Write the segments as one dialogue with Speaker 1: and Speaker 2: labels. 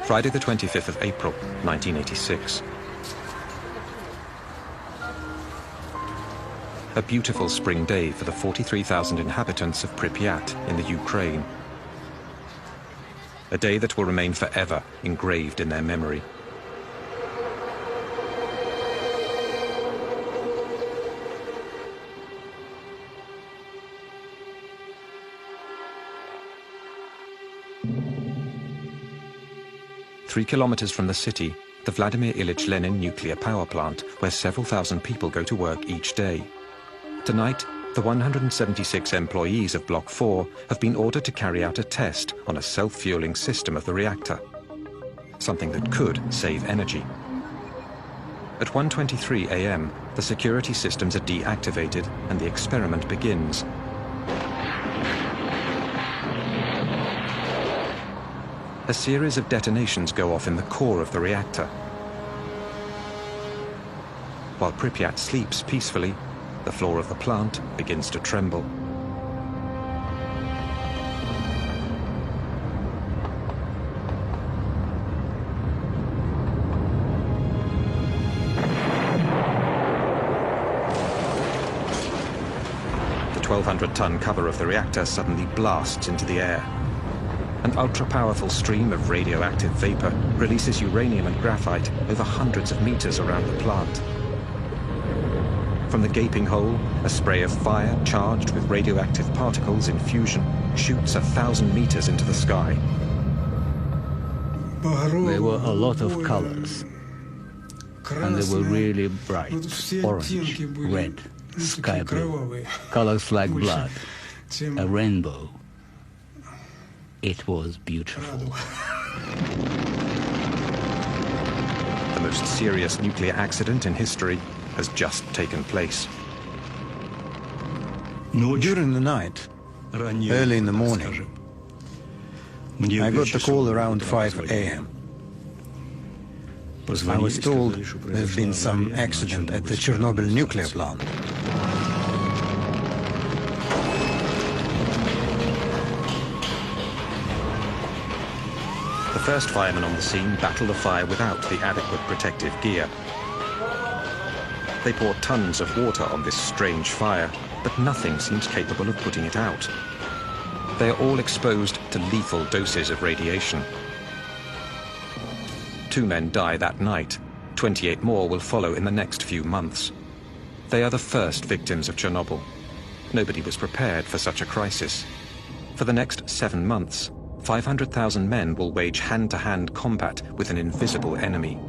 Speaker 1: Friday the 25th of April, 1986. A beautiful spring day for the 43,000 inhabitants of Pripyat in the Ukraine. A day that will remain forever engraved in their memory. Three kilometers from the city, the Vladimir Ilyich Lenin nuclear power plant, where several thousand people go to work each day. Tonight, the 176 employees of Block 4 have been ordered to carry out a test on a self-fueling system of the reactor. Something that could save energy. At 1:23 a.m., the security systems are deactivated and the experiment begins. A series of detonations go off in the core of the reactor. While Pripyat sleeps peacefully, the floor of the plant begins to tremble. The 1,200-ton cover of the reactor suddenly blasts into the air. An ultra-powerful stream of radioactive vapor releases uranium and graphite over hundreds of meters around the plant. From the gaping hole, a spray of fire charged with radioactive particles in fusion shoots 1,000 meters into the sky.
Speaker 2: There were a lot of colors, and they were really bright, orange, red, sky blue, colors like blood, a rainbow. It was beautiful.
Speaker 1: The most serious nuclear accident in history has just taken place.
Speaker 3: During the night, early in the morning, I got the call around 5 a.m. I was told there's been some accident at the Chernobyl nuclear plant.
Speaker 1: The first firemen on the scene battle the fire without the adequate protective gear. They pour tons of water on this strange fire, but nothing seems capable of putting it out. They are all exposed to lethal doses of radiation. 2 men die that night. 28 more will follow in the next few months. They are the first victims of Chernobyl. Nobody was prepared for such a crisis. For the next 7 months, 500,000 men will wage hand-to-hand combat with an invisible enemy.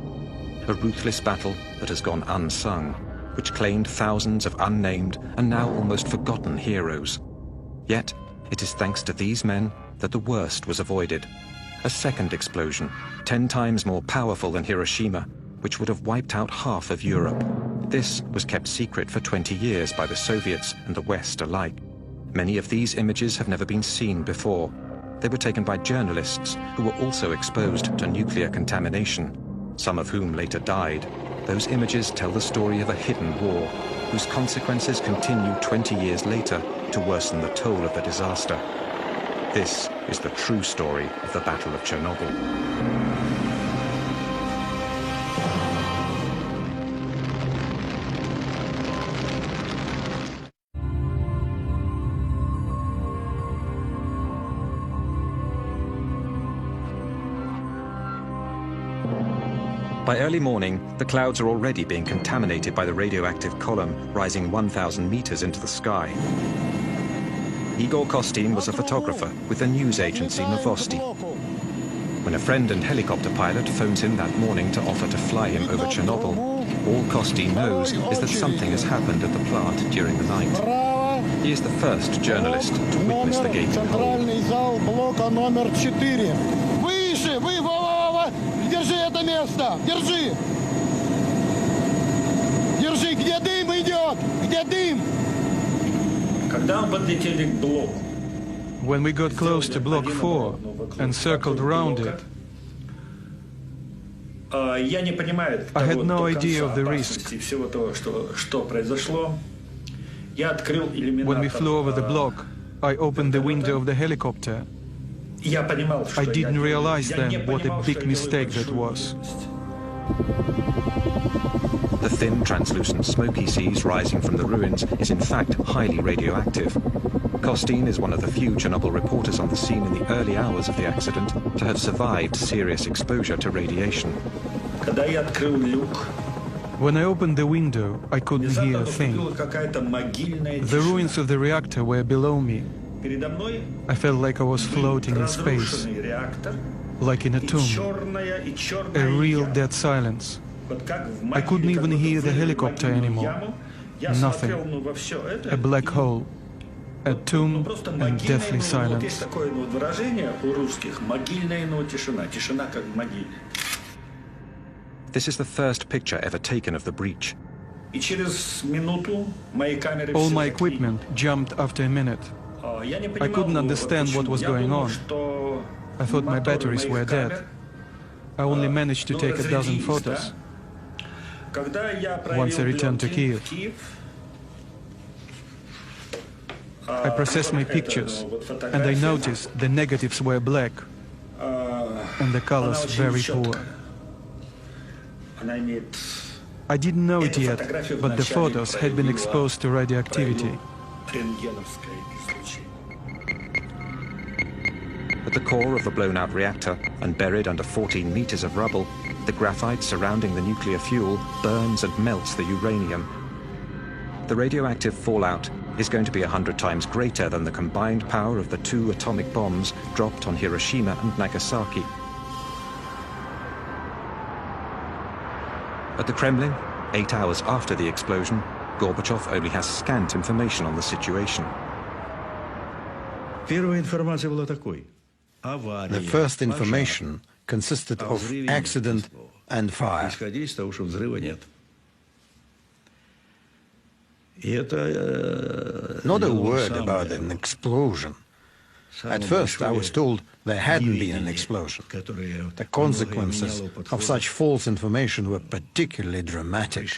Speaker 1: A ruthless battle that has gone unsung, which claimed thousands of unnamed and now almost forgotten heroes. Yet, it is thanks to these men that the worst was avoided. A second explosion, 10 times more powerful than Hiroshima, which would have wiped out half of Europe. This was kept secret for 20 years by the Soviets and the West alike. Many of these images have never been seen before. They were taken by journalists who were also exposed to nuclear contamination, some of whom later died. Those images tell the story of a hidden war, whose consequences continue 20 years later to worsen the toll of the disaster. This is the true story of the Battle of Chernobyl. By early morning, the clouds are already being contaminated by the radioactive column rising 1,000 meters into the sky. Igor Kostin was a photographer with the news agency Novosti. When a friend and helicopter pilot phones him that morning to offer to fly him over Chernobyl, all Kostin knows is that something has happened at the plant during the night. He is the first journalist to witness the gaping hole.
Speaker 4: Держи это место! Держи! Держи! Где дым идет? Где дым?
Speaker 5: Когда мы подлетели к блоку,
Speaker 6: When we got close to Block 4 and circled around it,
Speaker 5: я не понимаю
Speaker 6: I had no idea of the risk.
Speaker 5: всего того, что произошло. Я открыл иллюминатор.
Speaker 6: When we flew over the block, I opened the window of the helicopter I didn't realize then what a big mistake that was.
Speaker 1: The thin, translucent smoke he sees rising from the ruins is in fact highly radioactive. Costin is one of the few Chernobyl reporters on the scene in the early hours of the accident to have survived serious exposure to radiation.
Speaker 6: When I opened the window, I couldn't hear a thing. The ruins of the reactor were below me. I felt like I was floating in space, like in a tomb, a real dead silence. I couldn't even hear the helicopter anymore. Nothing. A black hole, a tomb and deathly silence.
Speaker 1: This is the first picture ever taken of the breach.
Speaker 6: All my equipment jumped after a minute. I couldn't understand what was going on. I thought my batteries were dead. I only managed to take a dozen photos. Once I returned to Kiev, I processed my pictures, and I noticed the negatives were black, and the colors very poor. I didn't know it yet, but the photos had been exposed to radioactivity.
Speaker 1: At the core of the blown-out reactor and buried under 14 meters of rubble, the graphite surrounding the nuclear fuel burns and melts the uranium. The radioactive fallout is going to be 100 times greater than the combined power of the 2 atomic bombs dropped on Hiroshima and Nagasaki. At the Kremlin, 8 hours after the explosion, Gorbachev only has scant information on the situation.
Speaker 3: The first information consisted of accident and fire. Not a word about an explosion. At first I was told there hadn't been an explosion. The consequences of such false information were particularly dramatic.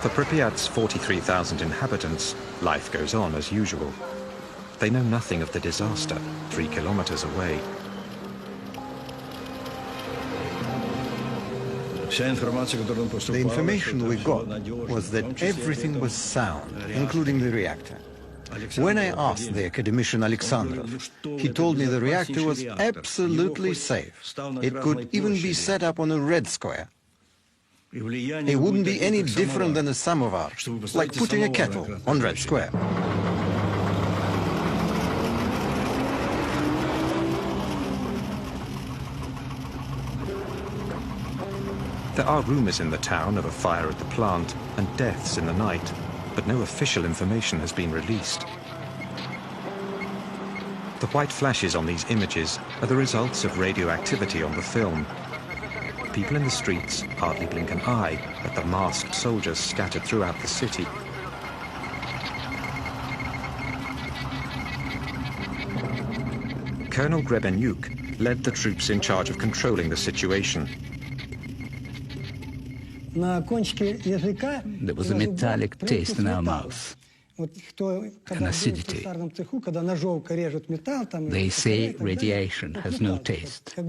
Speaker 1: For Pripyat's 43,000 inhabitants, life goes on as usual. They know nothing of the disaster 3 kilometers away.
Speaker 3: The information we got was that everything was sound, including the reactor. When I asked the academician Alexandrov, he told me the reactor was absolutely safe. It could even be set up on a red square. It wouldn't be any different than a samovar, like putting a kettle on red square.
Speaker 1: There are rumors in the town of a fire at the plant and deaths in the night, but no official information has been released. The white flashes on these images are the results of radioactivity on the film. People in the streets hardly blink an eye at the masked soldiers scattered throughout the city. Colonel Grebenyuk led the troops in charge of controlling the situation.
Speaker 2: There was a metallic taste in our mouth, an acidity. They say radiation has no taste.
Speaker 7: It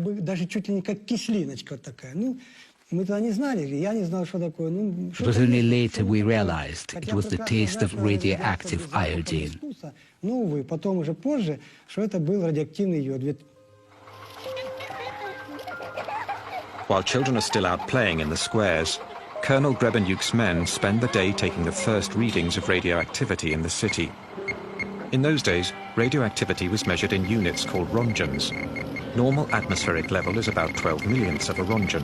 Speaker 2: was only later we realized it was the taste of radioactive iodine.
Speaker 1: While children are still out playing in the squares, Colonel Grebenyuk's men spend the day taking the first readings of radioactivity in the city. In those days, radioactivity was measured in units called rongens. Normal atmospheric level is about 12 millionths of a rongen.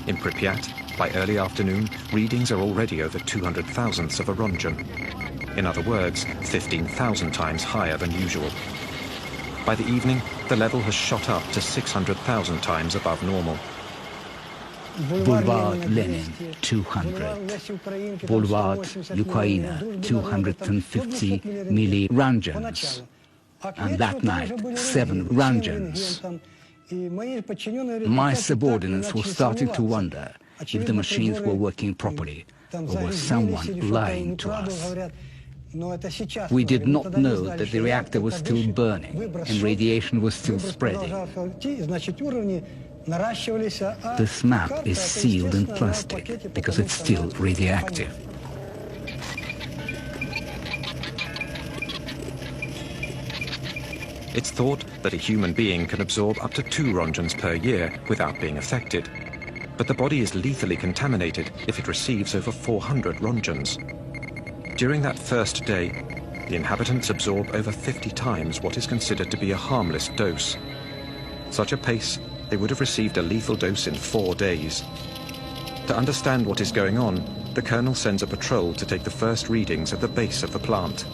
Speaker 1: In Pripyat, by early afternoon, readings are already over 200 thousandths of a rongen. In other words, 15,000 times higher than usual. By the evening, the level has shot up to 600,000 times above normal.
Speaker 2: Boulevard Lenin, 200. Boulevard Ukraina, 250 milli-rongens. And that night, 7 rongens. My subordinates were starting to wonder if the machines were working properly or was someone lying to us. We did not know that the reactor was still burning and radiation was still spreading. This map is sealed in plastic because it's still radioactive.
Speaker 1: It's thought that a human being can absorb up to 2 Rongens per year without being affected. But the body is lethally contaminated if it receives over 400 Rongens. During that first day, the inhabitants absorb over 50 times what is considered to be a harmless dose. Such a pace, they would have received a lethal dose in 4 days. To understand what is going on, the colonel sends a patrol to take the first readings at the base of the plant.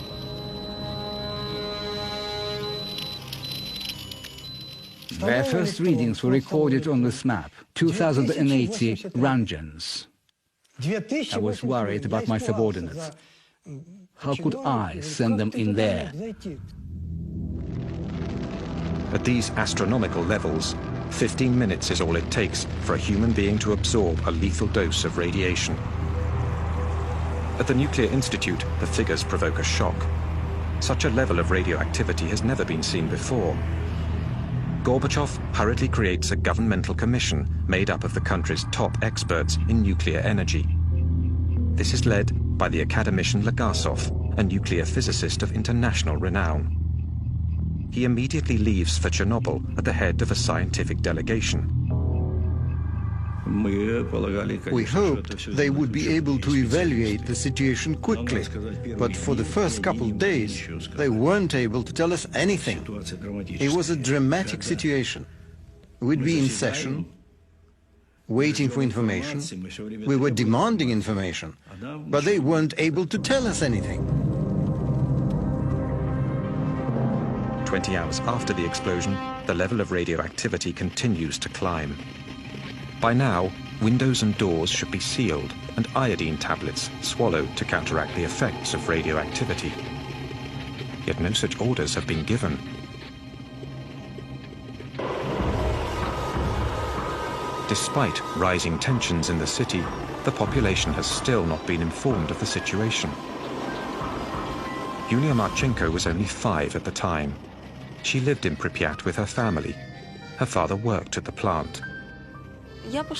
Speaker 2: Their first readings were recorded on this map, 2,080 Rongens. I was worried about my subordinates. How could I send them in there?
Speaker 1: At these astronomical levels, 15 minutes is all it takes for a human being to absorb a lethal dose of radiation. At the Nuclear Institute, the figures provoke a shock. Such a level of radioactivity has never been seen before. Gorbachev hurriedly creates a governmental commission made up of the country's top experts in nuclear energy. This is led by the academician Legasov, a nuclear physicist of international renown. He immediately leaves for Chernobyl at the head of a scientific delegation.
Speaker 3: We hoped they would be able to evaluate the situation quickly, but for the first couple of days, they weren't able to tell us anything. It was a dramatic situation. We'd be in session, waiting for information. We were demanding information, but they weren't able to tell us anything.
Speaker 1: 20 hours after the explosion, the level of radioactivity continues to climb. By now, windows and doors should be sealed and iodine tablets swallowed to counteract the effects of radioactivity. Yet no such orders have been given. Despite rising tensions in the city, the population has still not been informed of the situation. Yulia Marchenko was only 5 at the time. She lived in Pripyat with her family. Her father worked at the plant.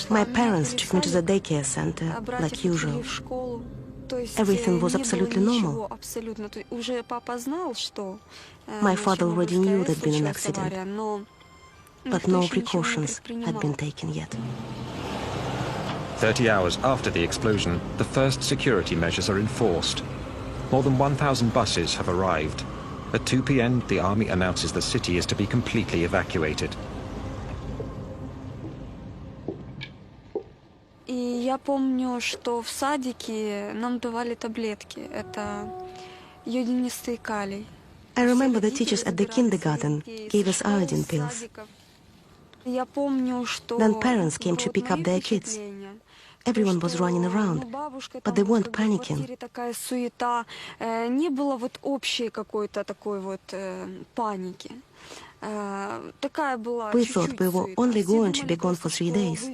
Speaker 7: My parents took me to the daycare center, like usual. Everything was absolutely normal. My father already knew there'd been an accident, but no precautions had been taken yet.
Speaker 1: 30 hours after the explosion, the first security measures are enforced. More than 1,000 buses have arrived. At 2 p.m., the army announces the city is to be completely evacuated.
Speaker 8: Я помню, что в садике нам давали таблетки. Это йодинистый калий.
Speaker 7: I remember the teachers at the kindergarten gave us iodine pills. Then parents came to pick up their kids. Everyone was running around, but they weren't panicking.
Speaker 8: Не было вот общей какой-то такой вот паники.
Speaker 7: We thought we were only going to be gone for 3 days.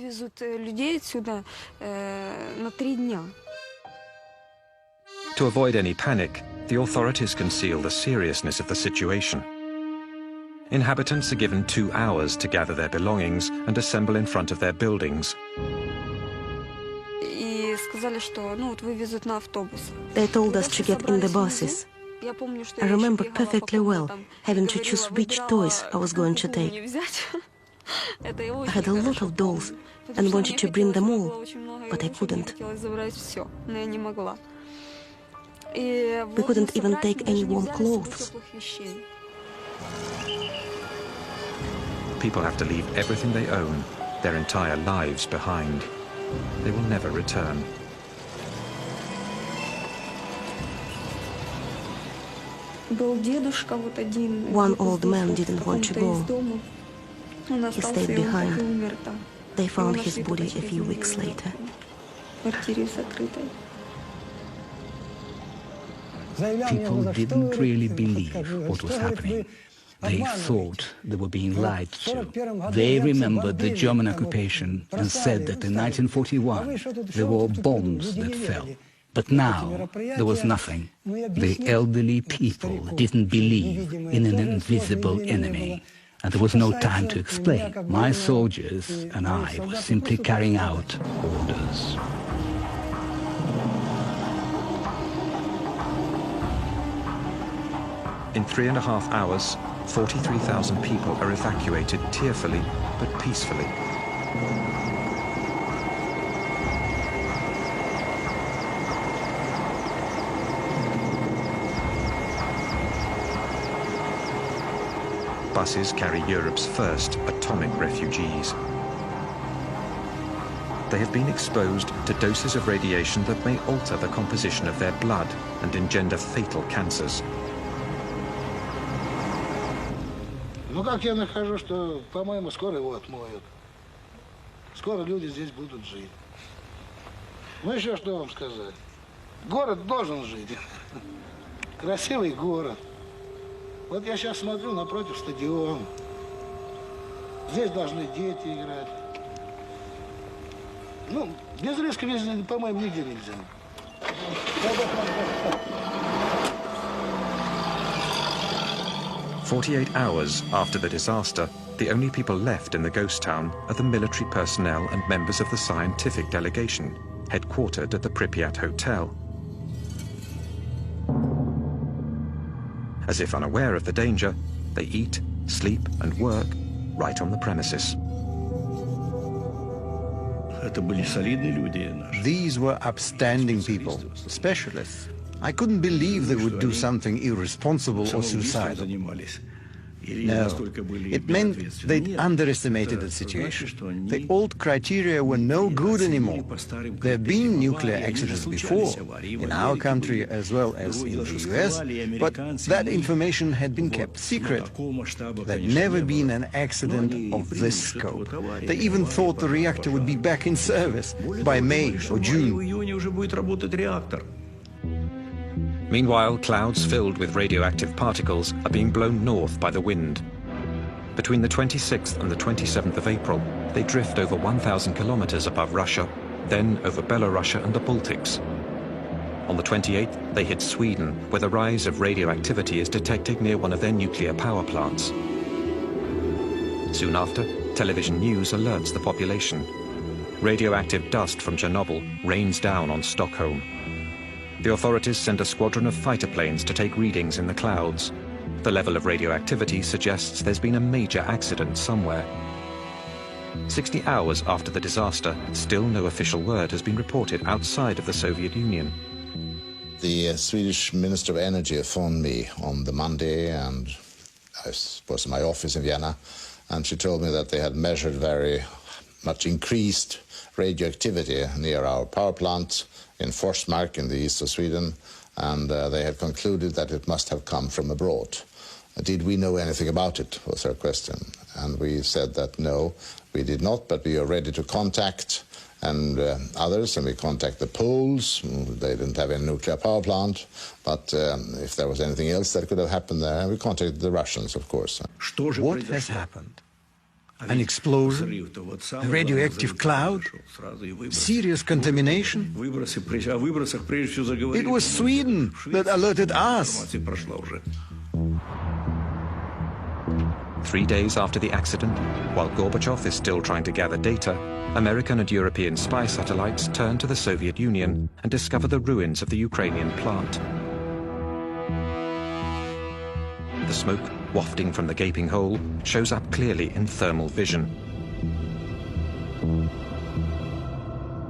Speaker 1: To avoid any panic, the authorities conceal the seriousness of the situation. Inhabitants are given 2 hours to gather their belongings and assemble in front of their buildings.
Speaker 7: They told us to get in the buses. I remember perfectly well having to choose which toys I was going to take. I had a lot of dolls and wanted to bring them all, but I couldn't. We couldn't even take any warm clothes.
Speaker 1: People have to leave everything they own, their entire lives behind. They will never return.
Speaker 7: One old man didn't want to go. He stayed behind. They found his body a few weeks later.
Speaker 2: People didn't really believe what was happening. They thought they were being lied to. They remembered the German occupation and said that in 1941 there were bombs that fell. But now there was nothing. The elderly people didn't believe in an invisible enemy. And there was no time to explain. My soldiers and I were simply carrying out orders.
Speaker 1: In 3.5 hours, 43,000 people are evacuated tearfully but peacefully. Buses carry Europe's first atomic refugees. They have been exposed to doses of radiation that may alter the composition of their blood and engender fatal cancers.
Speaker 4: Ну как я нахожу, что, по-моему, скоро его отмоют. Скоро люди здесь будут жить. Ну еще что вам сказать? Город должен жить. Красивый город. Вот я сейчас смотрю напротив стадион. Здесь должны дети играть. Ну, без риска, по-моему, нигде нельзя.
Speaker 1: 48 hours after the disaster, the only people left in the ghost town are the military personnel and members of the scientific delegation, headquartered at the Pripyat Hotel. As if unaware of the danger, they eat, sleep, and work right on the premises.
Speaker 3: These were upstanding people, specialists. I couldn't believe they would do something irresponsible or suicidal. No, it meant they'd underestimated the situation. The old criteria were no good anymore. There have been nuclear accidents before, in our country as well as in the US, but that information had been kept secret. There'd never been an accident of this scope. They even thought the reactor would be back in service by May or June.
Speaker 1: Meanwhile, clouds filled with radioactive particles are being blown north by the wind. Between the 26th and the 27th of April, they drift over 1,000 kilometers above Russia, then over Belarus and the Baltics. On the 28th, they hit Sweden, where the rise of radioactivity is detected near one of their nuclear power plants. Soon after, television news alerts the population. Radioactive dust from Chernobyl rains down on Stockholm. The authorities send a squadron of fighter planes to take readings in the clouds. The level of radioactivity suggests there's been a major accident somewhere. 60 hours after the disaster, still no official word has been reported outside of the Soviet Union.
Speaker 9: The Swedish Minister of Energy phoned me on the Monday, and I was in my office in Vienna, and she told me that they had measured very much increased radioactivity near our power plant in Forsmark in the east of Sweden, and they had concluded that it must have come from abroad. Did we know anything about it, was her question. And we said that no, we did not, but we are ready to contact and others, and we contact the Poles. They didn't have any nuclear power plant, but if there was anything else that could have happened there, we contacted the Russians, of course.
Speaker 3: What has happened? An explosion? A radioactive cloud? Serious contamination? It was Sweden that alerted us.
Speaker 1: 3 days after the accident, while Gorbachev is still trying to gather data, American and European spy satellites turn to the Soviet Union and discover the ruins of the Ukrainian plant. The smoke wafting from the gaping hole shows up clearly in thermal vision.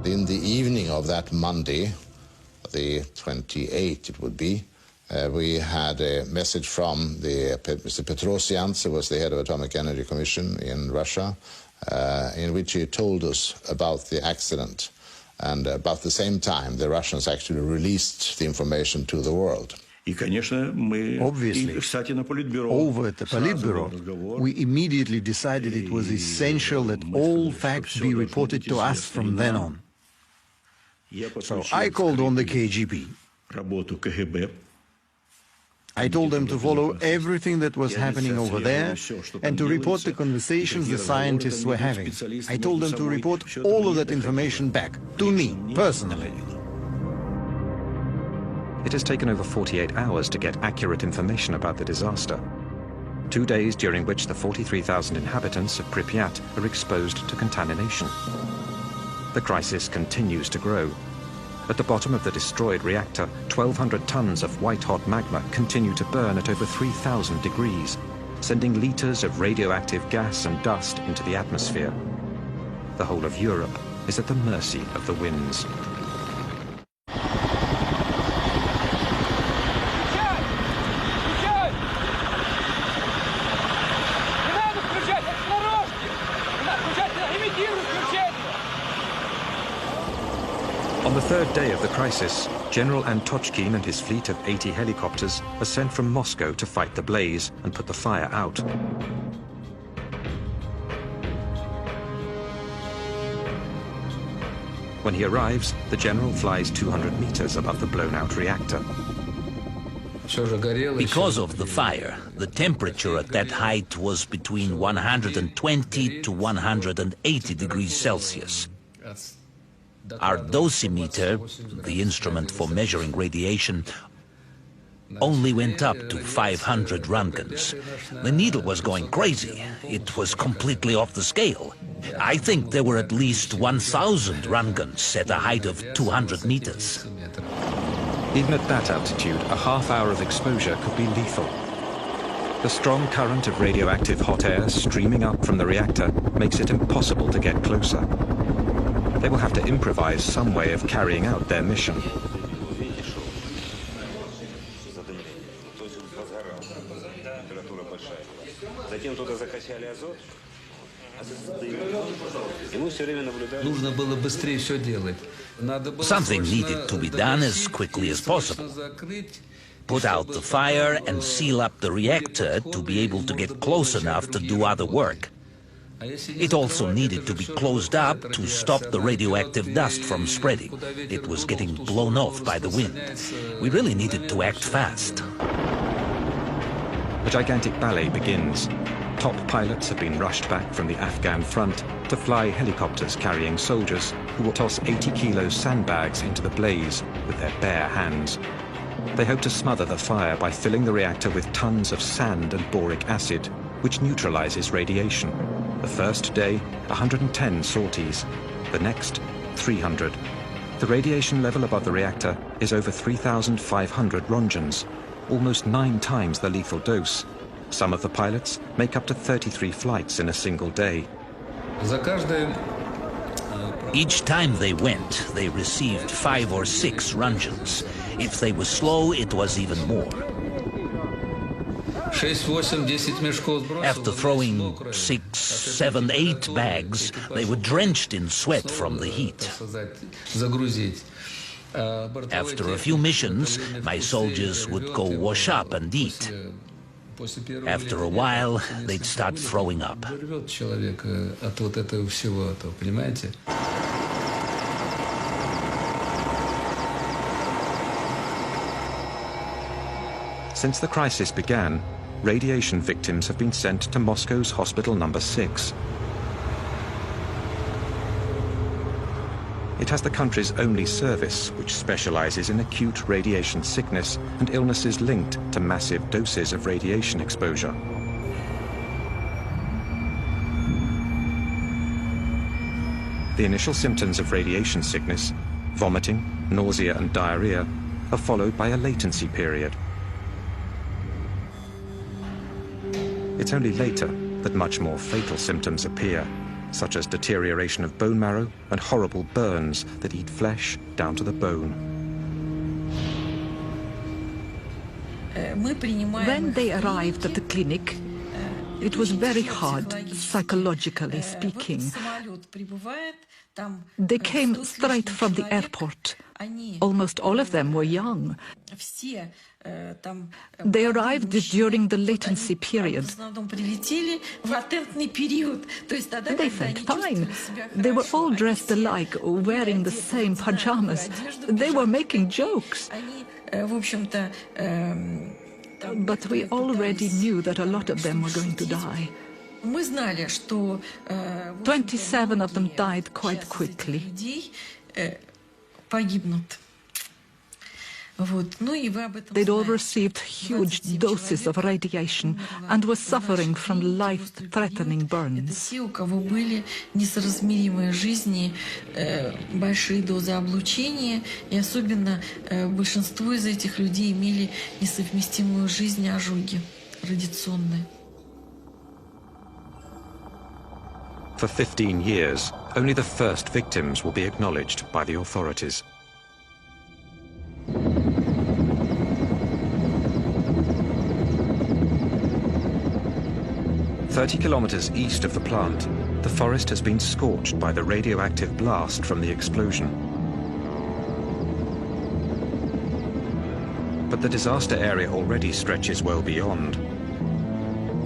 Speaker 9: In the evening of that Monday, the 28th it would be, we had a message from Mr. Petrosian, who was the head of Atomic Energy Commission in Russia, in which he told us about the accident. And about the same time, the Russians actually released the information to the world.
Speaker 3: Obviously, over at the Politburo, we immediately decided it was essential that all facts be reported to us from then on. So I called on the KGB. I told them to follow everything that was happening over there and to report the conversations the scientists were having. I told them to report all of that information back, to me, personally.
Speaker 1: It has taken over 48 hours to get accurate information about the disaster. 2 days during which the 43,000 inhabitants of Pripyat are exposed to contamination. The crisis continues to grow. At the bottom of the destroyed reactor, 1,200 tons of white-hot magma continue to burn at over 3,000 degrees, sending liters of radioactive gas and dust into the atmosphere. The whole of Europe is at the mercy of the winds. On the third day of the crisis, General Antochkin and his fleet of 80 helicopters are sent from Moscow to fight the blaze and put the fire out. When he arrives, the general flies 200 meters above the blown-out reactor.
Speaker 10: Because of the fire, the temperature at that height was between 120 to 180 degrees Celsius. Our dosimeter, the instrument for measuring radiation, only went up to 500 Röntgens. The needle was going crazy. It was completely off the scale. I think there were at least 1,000 Röntgens at a height of 200 meters.
Speaker 1: Even at that altitude, a half-hour of exposure could be lethal. The strong current of radioactive hot air streaming up from the reactor makes it impossible to get closer. They will have to improvise some way of carrying out their mission.
Speaker 10: Something needed to be done as quickly as possible. Put out the fire and seal up the reactor to be able to get close enough to do other work. It also needed to be closed up to stop the radioactive dust from spreading. It was getting blown off by the wind. We really needed to act fast.
Speaker 1: The gigantic ballet begins. Top pilots have been rushed back from the Afghan front to fly helicopters carrying soldiers who will toss 80-kilo sandbags into the blaze with their bare hands. They hope to smother the fire by filling the reactor with tons of sand and boric acid, which neutralizes radiation. The first day, 110 sorties. The next, 300. The radiation level above the reactor is over 3,500 Röntgens, almost 9 times the lethal dose. Some of the pilots make up to 33 flights in a single day.
Speaker 10: Each time they went, they received 5 or 6 Röntgens. If they were slow, it was even more. After throwing 6, 7, 8 bags, they were drenched in sweat from the heat. After a few missions, my soldiers would go wash up and eat. After a while, they'd start throwing up.
Speaker 1: Since the crisis began, radiation victims have been sent to Moscow's Hospital Number 6. It has the country's only service, which specializes in acute radiation sickness and illnesses linked to massive doses of radiation exposure. The initial symptoms of radiation sickness, vomiting, nausea and diarrhea, are followed by a latency period. It's only later that much more fatal symptoms appear, such as deterioration of bone marrow and horrible burns that eat flesh down to the bone.
Speaker 11: When they arrived at the clinic, it was very hard, psychologically speaking. They came straight from the airport. Almost all of them were young. They arrived during the latency period. They felt fine. They were all dressed alike, wearing the same pajamas. They were making jokes. But we already knew that a lot of them were going to die. 27 of them died quite quickly. They'd all received huge doses of radiation and were suffering from life-threatening burns.
Speaker 12: Большие дозы облучения, и особенно большинство из этих людей имели несовместимую с жизнью ожоги радиационные.
Speaker 1: For 15 years, only the first victims will be acknowledged by the authorities. "30 kilometers east of the plant, the forest has been scorched by the radioactive blast from the explosion. But the disaster area already stretches well beyond.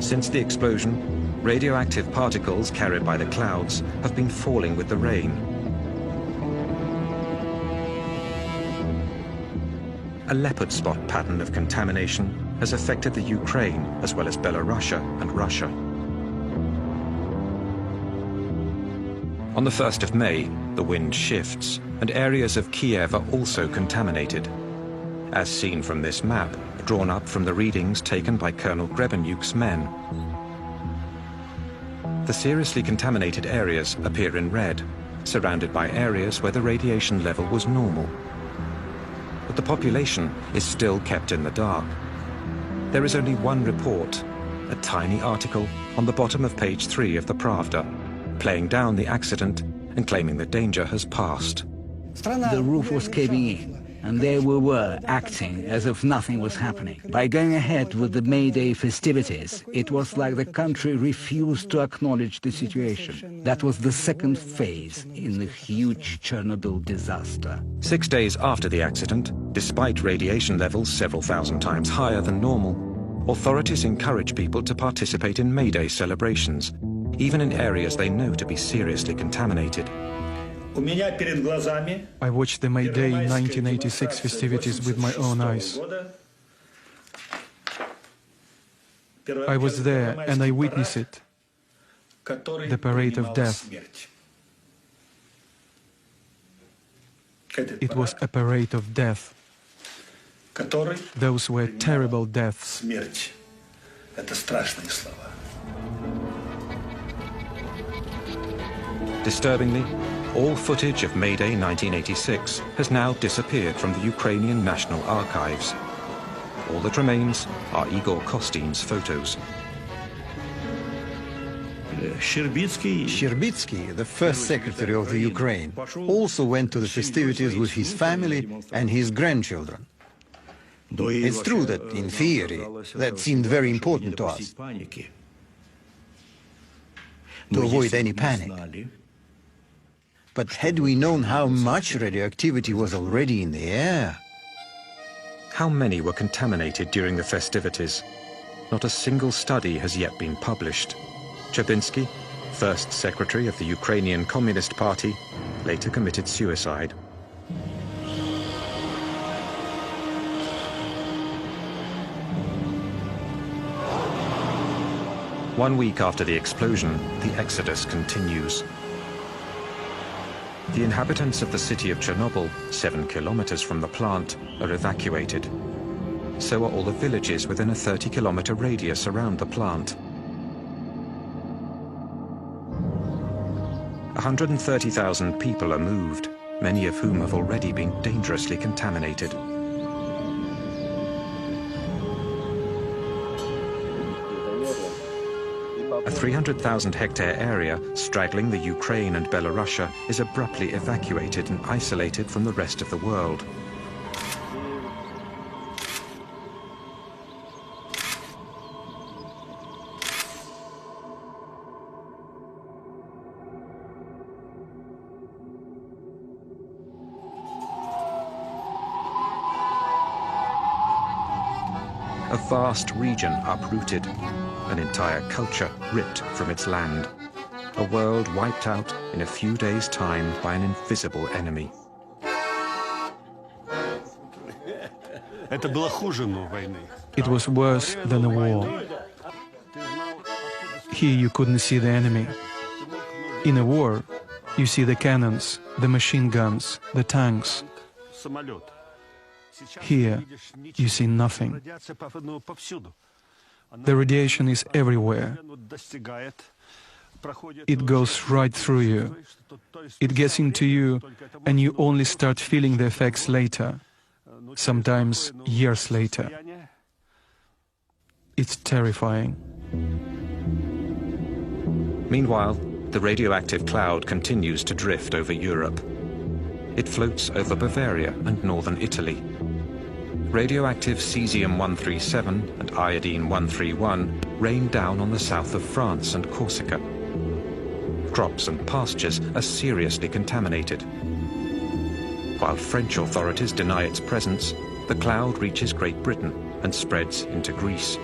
Speaker 1: Since the explosion, radioactive particles carried by the clouds have been falling with the rain. A leopard spot pattern of contamination has affected the Ukraine as well as Belarus and Russia. On the 1st of May, the wind shifts, and areas of Kiev are also contaminated. As seen from this map, drawn up from the readings taken by Colonel Grebenyuk's men. The seriously contaminated areas appear in red, surrounded by areas where the radiation level was normal. But the population is still kept in the dark. There is only one report, a tiny article on the bottom of page 3 of the Pravda, playing down the accident and claiming the danger has passed.
Speaker 2: The roof was caving in, and there we were acting as if nothing was happening. By going ahead with the May Day festivities, it was like the country refused to acknowledge the situation. That was the second phase in the huge Chernobyl disaster.
Speaker 1: 6 days after the accident, despite radiation levels several thousand times higher than normal, authorities encourage people to participate in May Day celebrations, even in areas they know to be seriously contaminated.
Speaker 6: I watched the May Day 1986 festivities with my own eyes. I was there and I witnessed it. The parade of death. It was a parade of death. Those were terrible deaths.
Speaker 1: Disturbingly, all footage of May Day 1986 has now disappeared from the Ukrainian National Archives. All that remains are Igor Kostyn's photos.
Speaker 3: Sherbitsky, the first secretary of the Ukraine, also went to the festivities with his family and his grandchildren. It's true that, in theory, that seemed very important to us, to avoid any panic. But had we known how much radioactivity was already in the air?
Speaker 1: How many were contaminated during the festivities? Not a single study has yet been published. Chabinsky, first secretary of the Ukrainian Communist Party, later committed suicide. One week after the explosion, the exodus continues. The inhabitants of the city of Chernobyl, 7 kilometers from the plant, are evacuated. So are all the villages within a 30-kilometer radius around the plant. 130,000 people are moved, many of whom have already been dangerously contaminated. A 300,000-hectare area straddling the Ukraine and Belarus is abruptly evacuated and isolated from the rest of the world. A vast region uprooted, an entire culture ripped from its land, a world wiped out in a few days' time by an invisible enemy.
Speaker 13: Это было хуже, но войны.
Speaker 6: It was worse than a war. Here you couldn't see the enemy. In a war, you see the cannons, the machine guns, the tanks. Here, you see nothing. The radiation is everywhere. It goes right through you. It gets into you, and you only start feeling the effects later, sometimes years later. It's terrifying.
Speaker 1: Meanwhile, the radioactive cloud continues to drift over Europe. It floats over Bavaria and northern Italy. Radioactive cesium-137 and iodine-131 rain down on the south of France and Corsica. Crops and pastures are seriously contaminated. While French authorities deny its presence, the cloud reaches Great Britain and spreads into Greece.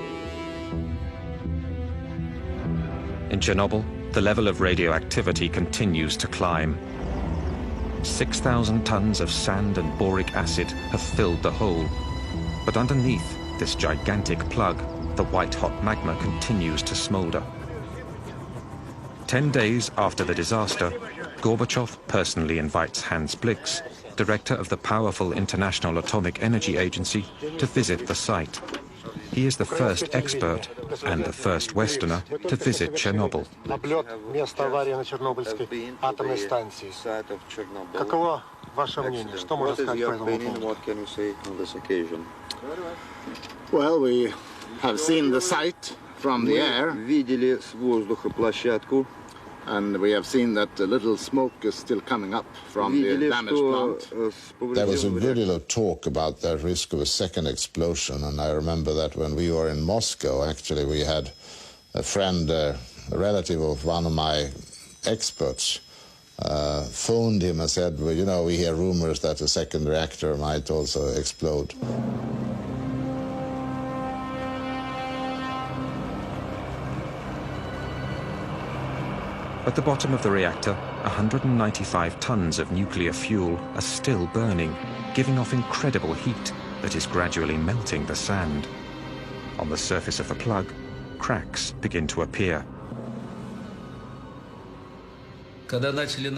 Speaker 1: In Chernobyl, the level of radioactivity continues to climb. 6,000 tons of sand and boric acid have filled the hole. But underneath this gigantic plug, the white-hot magma continues to smolder. 10 days after the disaster, Gorbachev personally invites Hans Blix, director of the powerful International Atomic Energy Agency, to visit the site. He is the first expert and the first Westerner to visit Chernobyl.
Speaker 13: Облет места аварии на Чернобыльской атомной станции. Каково ваше мнение? Что можно сказать по этому поводу?
Speaker 9: Well, we have seen the site from the air.
Speaker 14: Видели с воздуха площадку.
Speaker 9: And we have seen that a little smoke is still coming up from the damaged plant. There was a good deal of talk about the risk of a second explosion, and I remember that when we were in Moscow, actually we had a friend, a relative of one of my experts, phoned him and said, well, you know, we hear rumors that a second reactor might also explode.
Speaker 1: At the bottom of the reactor, 195 tons of nuclear fuel are still burning, giving off incredible heat that is gradually melting the sand. On the surface of the plug, cracks begin to appear.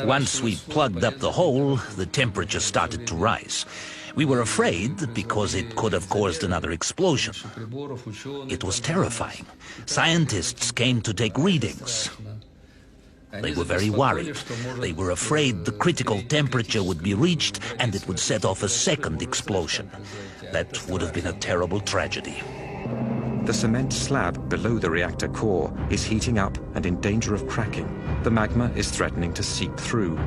Speaker 10: Once we plugged up the hole, the temperature started to rise. We were afraid because it could have caused another explosion. It was terrifying. Scientists came to take readings. They were very worried. They were afraid the critical temperature would be reached and it would set off a second explosion. That would have been a terrible tragedy.
Speaker 1: The cement slab below the reactor core is heating up and in danger of cracking. The magma is threatening to seep through.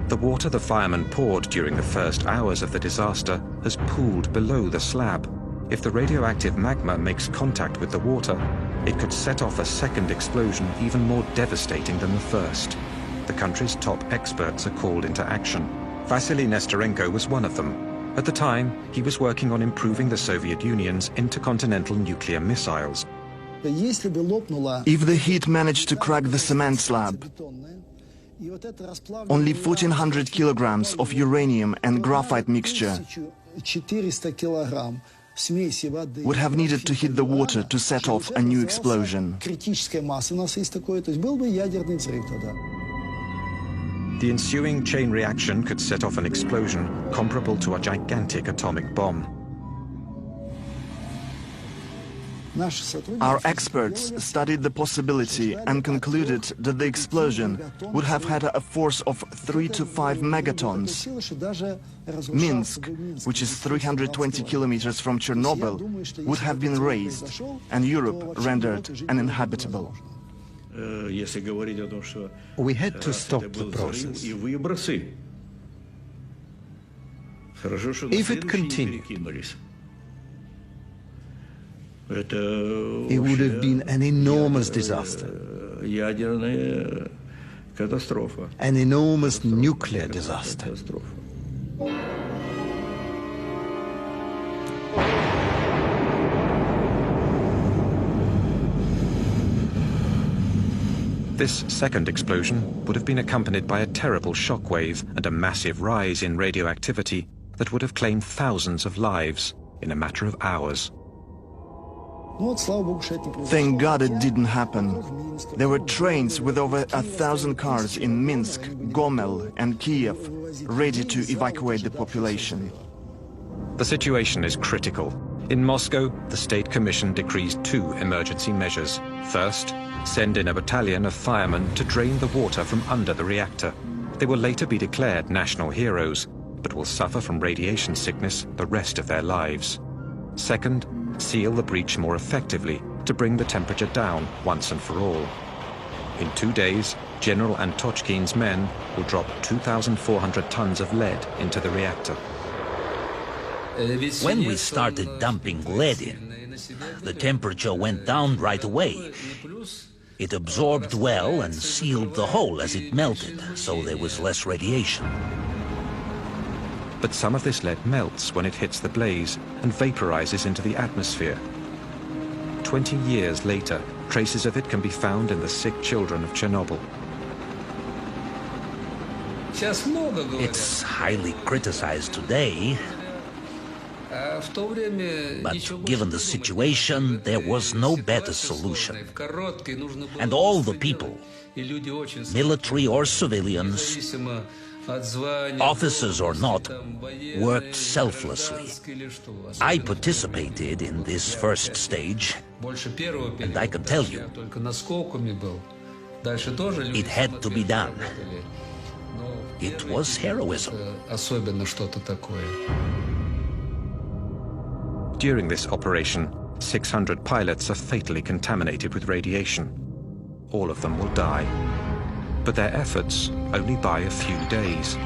Speaker 1: The water the firemen poured during the first hours of the disaster has pooled below the slab. If the radioactive magma makes contact with the water, it could set off a second explosion even more devastating than the first. The country's top experts are called into action. Vasily Nestorenko was one of them. At the time, he was working on improving the Soviet Union's intercontinental nuclear missiles.
Speaker 15: If the heat managed to crack the cement slab, only 1,400 kilograms of uranium and graphite mixture would have needed to hit the water to set off a new explosion.
Speaker 1: The ensuing chain reaction could set off an explosion comparable to a gigantic atomic bomb.
Speaker 15: Our experts studied the possibility and concluded that the explosion would have had a force of 3 to 5 megatons. Minsk, which is 320 kilometers from Chernobyl, would have been razed and Europe rendered uninhabitable.
Speaker 3: We had to stop the process. If it continued, it would have been an enormous disaster. An enormous nuclear disaster.
Speaker 1: This second explosion would have been accompanied by a terrible shockwave and a massive rise in radioactivity that would have claimed thousands of lives in a matter of hours.
Speaker 15: Thank God it didn't happen. There were trains with over 1,000 cars in Minsk, Gomel and Kiev, ready to evacuate the population.
Speaker 1: The situation is critical. In Moscow, the State Commission decrees 2 emergency measures. First, send in a battalion of firemen to drain the water from under the reactor. They will later be declared national heroes, but will suffer from radiation sickness the rest of their lives. Second, seal the breach more effectively to bring the temperature down once and for all. In 2 days, General Antochkin's men will drop 2,400 tons of lead into the reactor.
Speaker 10: When we started dumping lead in, the temperature went down right away. It absorbed well and sealed the hole as it melted, so there was less radiation.
Speaker 1: But some of this lead melts when it hits the blaze and vaporizes into the atmosphere. 20 years later, traces of it can be found in the sick children of Chernobyl.
Speaker 10: It's highly criticized today, but given the situation, there was no better solution. And all the people, military or civilians, officers or not, worked selflessly. I participated in this first stage, and I can tell you, it had to be done. It was heroism.
Speaker 1: During this operation, 600 pilots are fatally contaminated with radiation. All of them will die. But their efforts only buy a few days.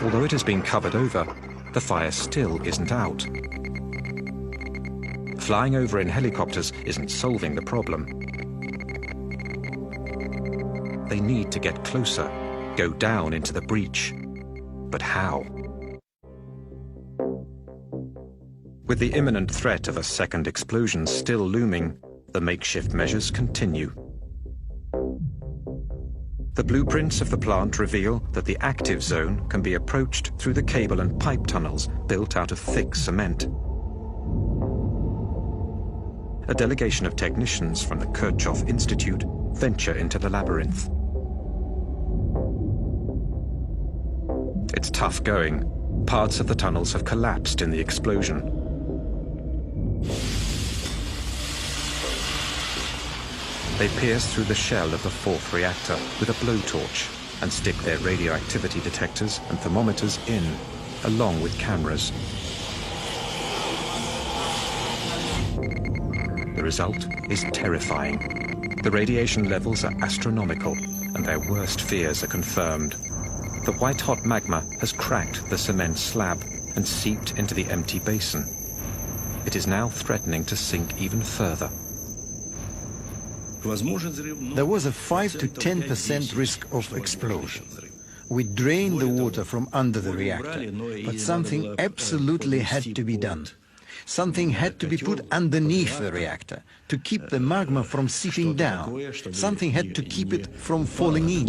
Speaker 1: Although it has been covered over, the fire still isn't out. Flying over in helicopters isn't solving the problem. They need to get closer, go down into the breach. But how? With the imminent threat of a second explosion still looming, the makeshift measures continue. The blueprints of the plant reveal that the active zone can be approached through the cable and pipe tunnels built out of thick cement. A delegation of technicians from the Kirchhoff Institute venture into the labyrinth. It's tough going. Parts of the tunnels have collapsed in the explosion. They pierce through the shell of the 4th reactor with a blowtorch and stick their radioactivity detectors and thermometers in, along with cameras. The result is terrifying. The radiation levels are astronomical, and their worst fears are confirmed. The white-hot magma has cracked the cement slab and seeped into the empty basin. It is now threatening to sink even further.
Speaker 3: There was a 5 to 10% risk of explosion. We drained the water from under the reactor, but something absolutely had to be done. Something had to be put underneath the reactor to keep the magma from seeping down. Something had to keep it from falling in.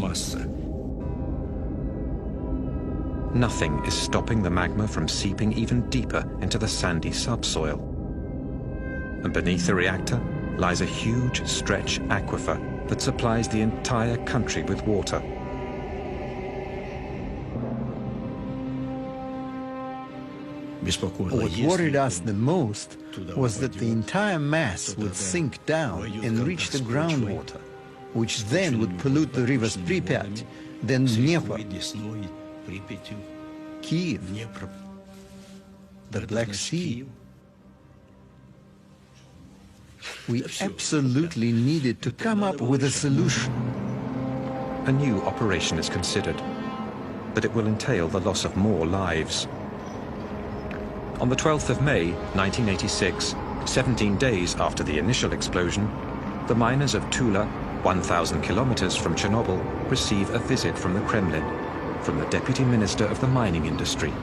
Speaker 1: Nothing is stopping the magma from seeping even deeper into the sandy subsoil. And beneath the reactor lies a huge stretch aquifer that supplies the entire country with water.
Speaker 3: What worried us the most was that the entire mass would sink down and reach the groundwater, which then would pollute the rivers Pripyat, then Dnieper, Kiev, the Black Sea. We absolutely needed to come up with a solution.
Speaker 1: A new operation is considered, but it will entail the loss of more lives. On the 12th of May, 1986, 17 days after the initial explosion, the miners of Tula, 1,000 kilometers from Chernobyl, receive a visit from the Kremlin, from the Deputy Minister of the Mining Industry.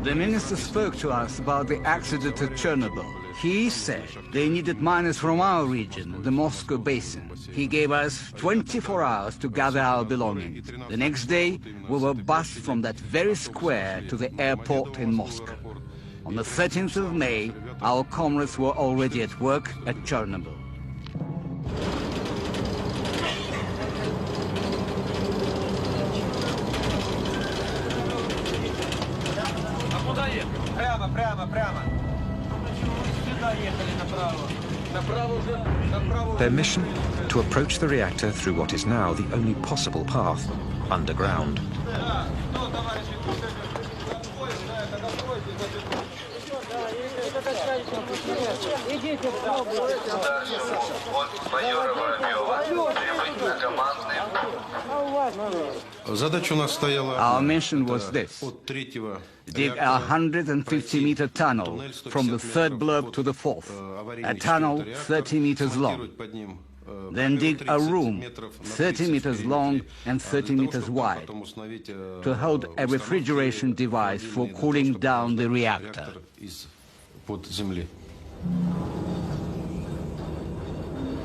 Speaker 2: The minister spoke to us about the accident at Chernobyl. He said they needed miners from our region, the Moscow basin. He gave us 24 hours to gather our belongings. The next day, we were bused from that very square to the airport in Moscow. On the 13th of May, our comrades were already at work at Chernobyl.
Speaker 1: Their mission? To approach the reactor through what is now the only possible path, underground.
Speaker 2: Our mission was this: dig a 150-meter tunnel from the third block to the fourth, a tunnel 30 meters long. Then dig a room 30 meters long and 30 meters wide to hold a refrigeration device for cooling down the reactor.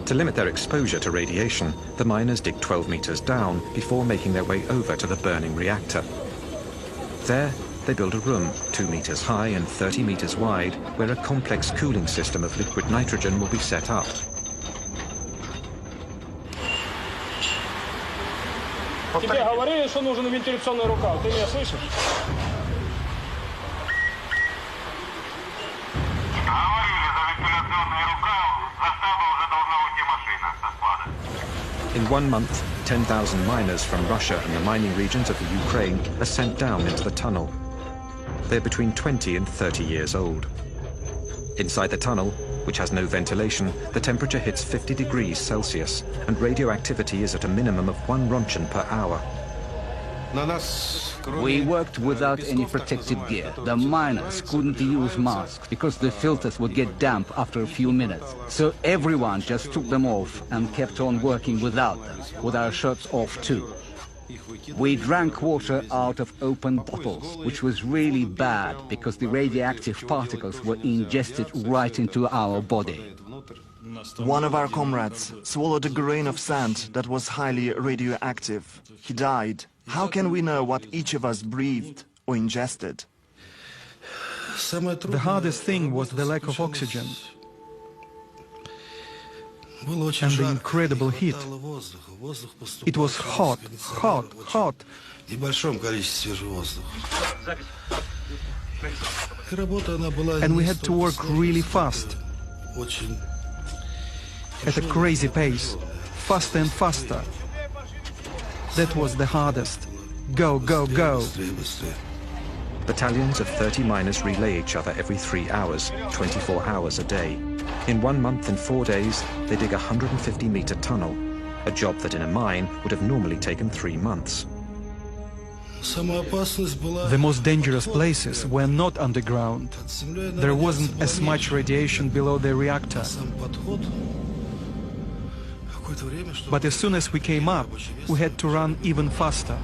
Speaker 1: To limit their exposure to radiation, the miners dig 12 meters down before making their way over to the burning reactor. There, they build a room 2 meters high and 30 meters wide, where a complex cooling system of liquid nitrogen will be set up.
Speaker 5: Тебе говорили, что нужен вентиляционный рукав. Ты меня слышишь?
Speaker 1: In 1 month, 10,000 miners from Russia and the mining regions of the Ukraine are sent down into the tunnel. They're between 20 and 30 years old. Inside the tunnel, which has no ventilation, the temperature hits 50 degrees Celsius, and radioactivity is at a minimum of 1 rontgen per hour.
Speaker 2: We worked without any protective gear. The miners couldn't use masks because the filters would get damp after a few minutes. So everyone just took them off and kept on working without them, with our shirts off too. We drank water out of open bottles, which was really bad because the radioactive particles were ingested right into our body.
Speaker 15: One of our comrades swallowed a grain of sand that was highly radioactive. He died. How can we know what each of us breathed or ingested?
Speaker 6: The hardest thing was the lack of oxygen and the incredible heat. It was hot, hot, hot. And we had to work really fast, at a crazy pace, faster and faster. That was the hardest. Go, go, go.
Speaker 1: Battalions of 30 miners relay each other every 3 hours, 24 hours a day. In 1 month and 4 days, they dig a 150-meter tunnel, a job that in a mine would have normally taken 3 months.
Speaker 6: The most dangerous places were not underground. There wasn't as much radiation below the reactor. But as soon as we came up, we had to run even faster.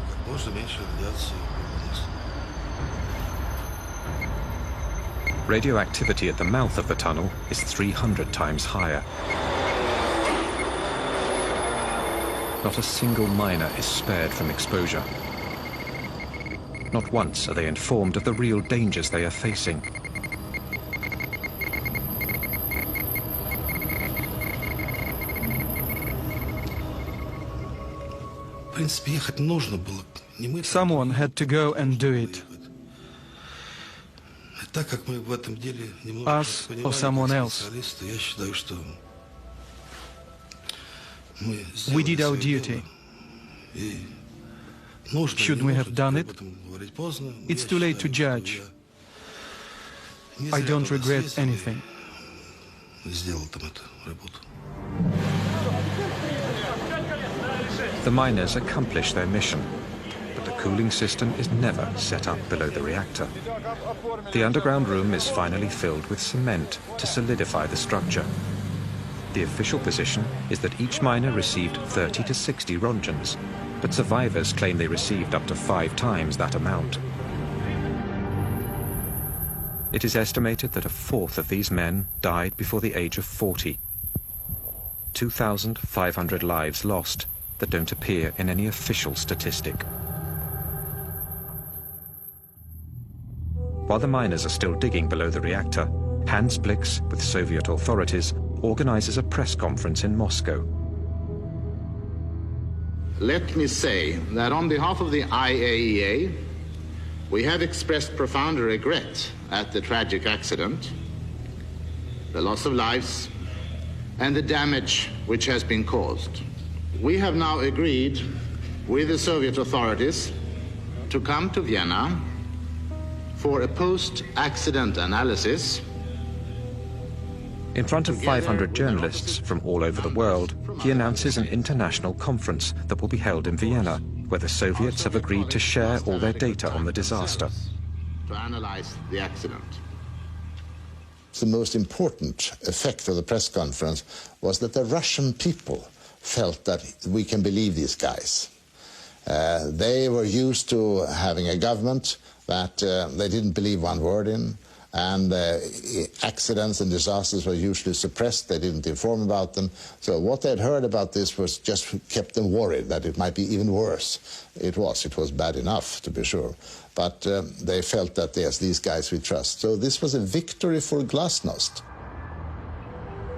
Speaker 1: Radioactivity at the mouth of the tunnel is 300 times higher. Not a single miner is spared from exposure. Not once are they informed of the real dangers they are facing.
Speaker 6: Someone had to go and do it. Us or someone else. We did our duty. Should we have done it? It's too late to judge. I don't regret anything.
Speaker 1: The miners accomplish their mission, but the cooling system is never set up below the reactor. The underground room is finally filled with cement to solidify the structure. The official position is that each miner received 30 to 60 rontgens, but survivors claim they received up to 5 times that amount. It is estimated that a fourth of these men died before the age of 40. 2,500 lives lost that don't appear in any official statistic. While the miners are still digging below the reactor, Hans Blix, with Soviet authorities, organizes a press conference in Moscow.
Speaker 9: Let me say that on behalf of the IAEA, we have expressed profound regret at the tragic accident, the loss of lives, and the damage which has been caused. We have now agreed with the Soviet authorities to come to Vienna for a post-accident analysis.
Speaker 1: In front of 500 journalists from all over the world, he announces an international conference that will be held in Vienna, where the Soviets have agreed to share all their data on the disaster.
Speaker 9: To analyze the accident. The most important effect of the press conference was that the Russian people felt that we can believe these guys. They were used to having a government that they didn't believe one word in, and accidents and disasters were usually suppressed. They didn't inform about them. So what they'd heard about this was just kept them worried that it might be even worse. It was bad enough, to be sure. But they felt that, yes, these guys we trust. So this was a victory for glasnost.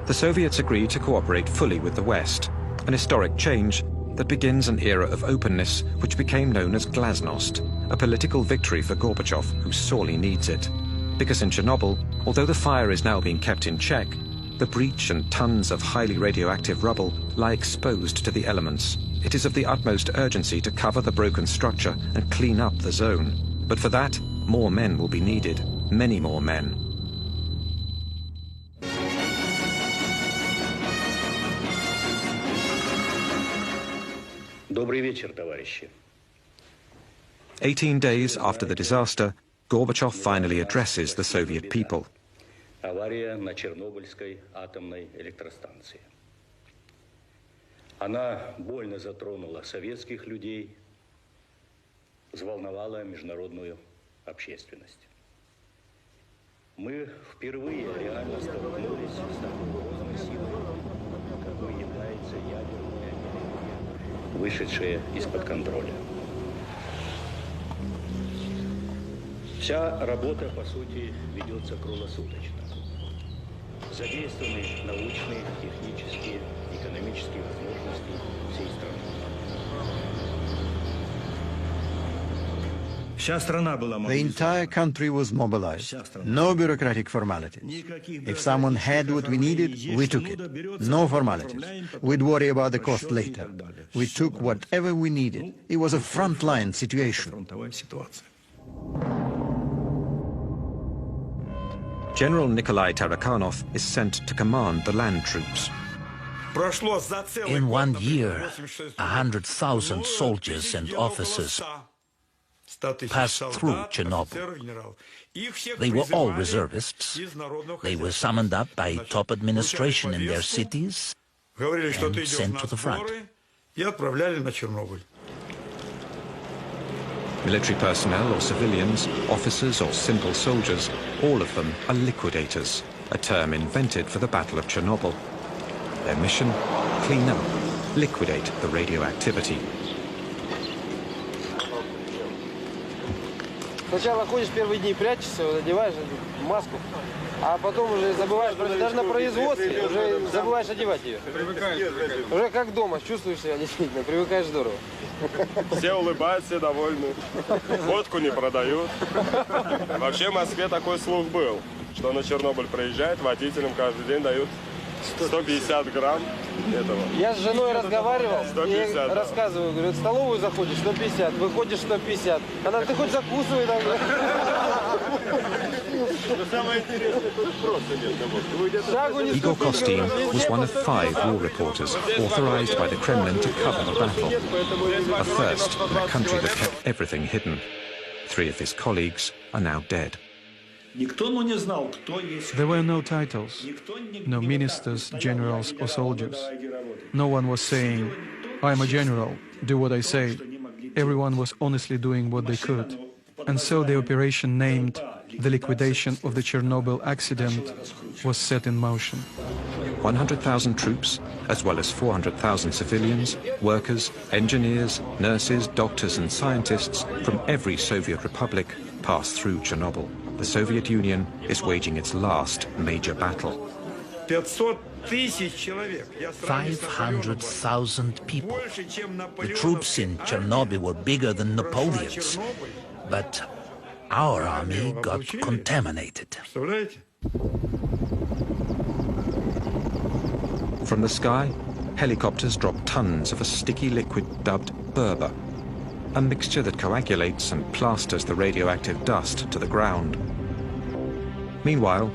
Speaker 1: The Soviets agreed to cooperate fully with the West, an historic change that begins an era of openness which became known as glasnost, a political victory for Gorbachev, who sorely needs it. Because in Chernobyl, although the fire is now being kept in check, the breach and tons of highly radioactive rubble lie exposed to the elements. It is of the utmost urgency to cover the broken structure and clean up the zone. But for that, more men will be needed, many more men.
Speaker 5: Добрый вечер, товарищи.
Speaker 1: 18 days after the disaster, Gorbachev finally addresses the Soviet people.
Speaker 5: Авария на Чернобыльской атомной электростанции. Она больно затронула советских людей, взволновала международную общественность. Мы впервые реально столкнулись с такой грозной силой, какой является ядерная энергия, вышедшая из-под контроля. Вся работа, по сути, ведется круглосуточно. Задействованы научные, технические, экономические возможности всей страны.
Speaker 3: The entire country was mobilized. No bureaucratic formalities. If someone had what we needed, we took it. No formalities. We'd worry about the cost later. We took whatever we needed. It was a frontline situation.
Speaker 1: General Nikolai Tarakhanov is sent to command the land troops.
Speaker 10: In 1 year, 100,000 soldiers and officers passed through Chernobyl. They were all reservists. They were summoned up by top administration in their cities and sent to the front.
Speaker 1: Military personnel or civilians, officers or simple soldiers, all of them are liquidators, a term invented for the Battle of Chernobyl. Their mission? Clean up, liquidate the radioactivity.
Speaker 16: Сначала ходишь первые дни, прячешься, одеваешь маску, а потом уже забываешь, даже на производстве уже забываешь одевать ее. Уже как дома, чувствуешь себя действительно, привыкаешь здорово.
Speaker 17: Все улыбаются, все довольны. Водку не продают. Вообще в Москве такой слух был, что на Чернобыль приезжает, водителям каждый день дают 150 грамм этого.
Speaker 16: Я с женой разговаривал,
Speaker 17: 150,
Speaker 16: и
Speaker 17: да.
Speaker 16: рассказываю, говорю, в столовую заходишь 150, выходишь 150. Она, ты хоть закусывай там.
Speaker 1: Igor Kostin was one of 5 war reporters authorized by the Kremlin to cover the battle. A first in a country that kept everything hidden. 3 of his colleagues are now dead.
Speaker 6: There were no titles, no ministers, generals or soldiers. No one was saying, I'm a general, do what I say. Everyone was honestly doing what they could. And so the operation named the liquidation of the Chernobyl accident was set in motion.
Speaker 1: 100,000 troops, as well as 400,000 civilians, workers, engineers, nurses, doctors and scientists from every Soviet republic passed through Chernobyl. the Soviet Union is waging its last major battle.
Speaker 10: 500,000 people. The troops in Chernobyl were bigger than Napoleon's, but our army got contaminated.
Speaker 1: From the sky, helicopters drop tons of a sticky liquid dubbed Berber, a mixture that coagulates and plasters the radioactive dust to the ground. Meanwhile,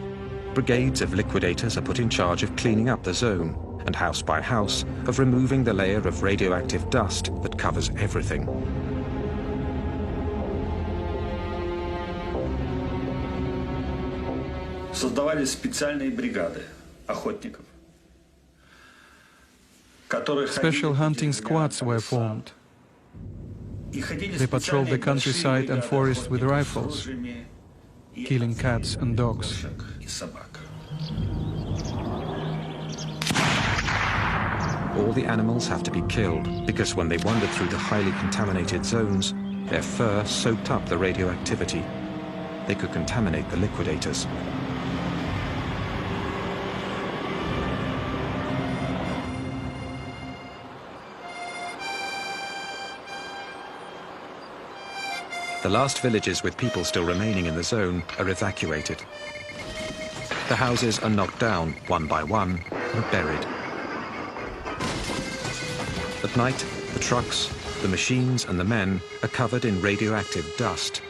Speaker 1: brigades of liquidators are put in charge of cleaning up the zone, and house by house, of removing the layer of radioactive dust that covers everything.
Speaker 18: Создавались специальные бригады охотников.
Speaker 6: Special hunting squads were formed. They patrolled the countryside and forest with rifles, killing cats and dogs.
Speaker 1: All the animals have to be killed because when they wandered through the highly contaminated zones, their fur soaked up the radioactivity. They could contaminate the liquidators. The last villages with people still remaining in the zone are evacuated. The houses are knocked down one by one and buried. At night, the trucks, the machines and the men are covered in radioactive dust.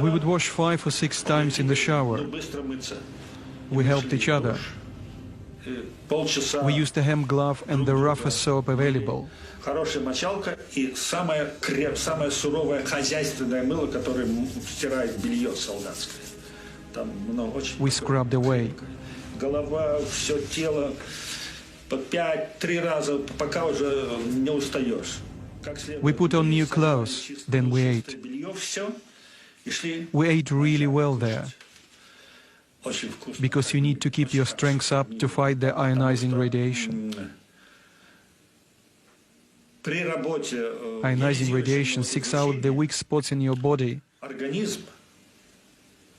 Speaker 6: We would wash 5 or 6 times in the shower. We helped each other. We used the hemp glove and the roughest soap available.
Speaker 18: Хорошая мочалка и самое суровое хозяйственное мыло, которое стирает белье солдатское. Там очень.
Speaker 6: We scrubbed away.
Speaker 18: Голова, все тело по 5-3 раза, пока уже не устаешь.
Speaker 6: We put on new clothes, then we ate. We ate really well there, because you need to keep your strength up to fight the ionizing radiation. Ionizing radiation seeks out the weak spots in your body.
Speaker 18: Организм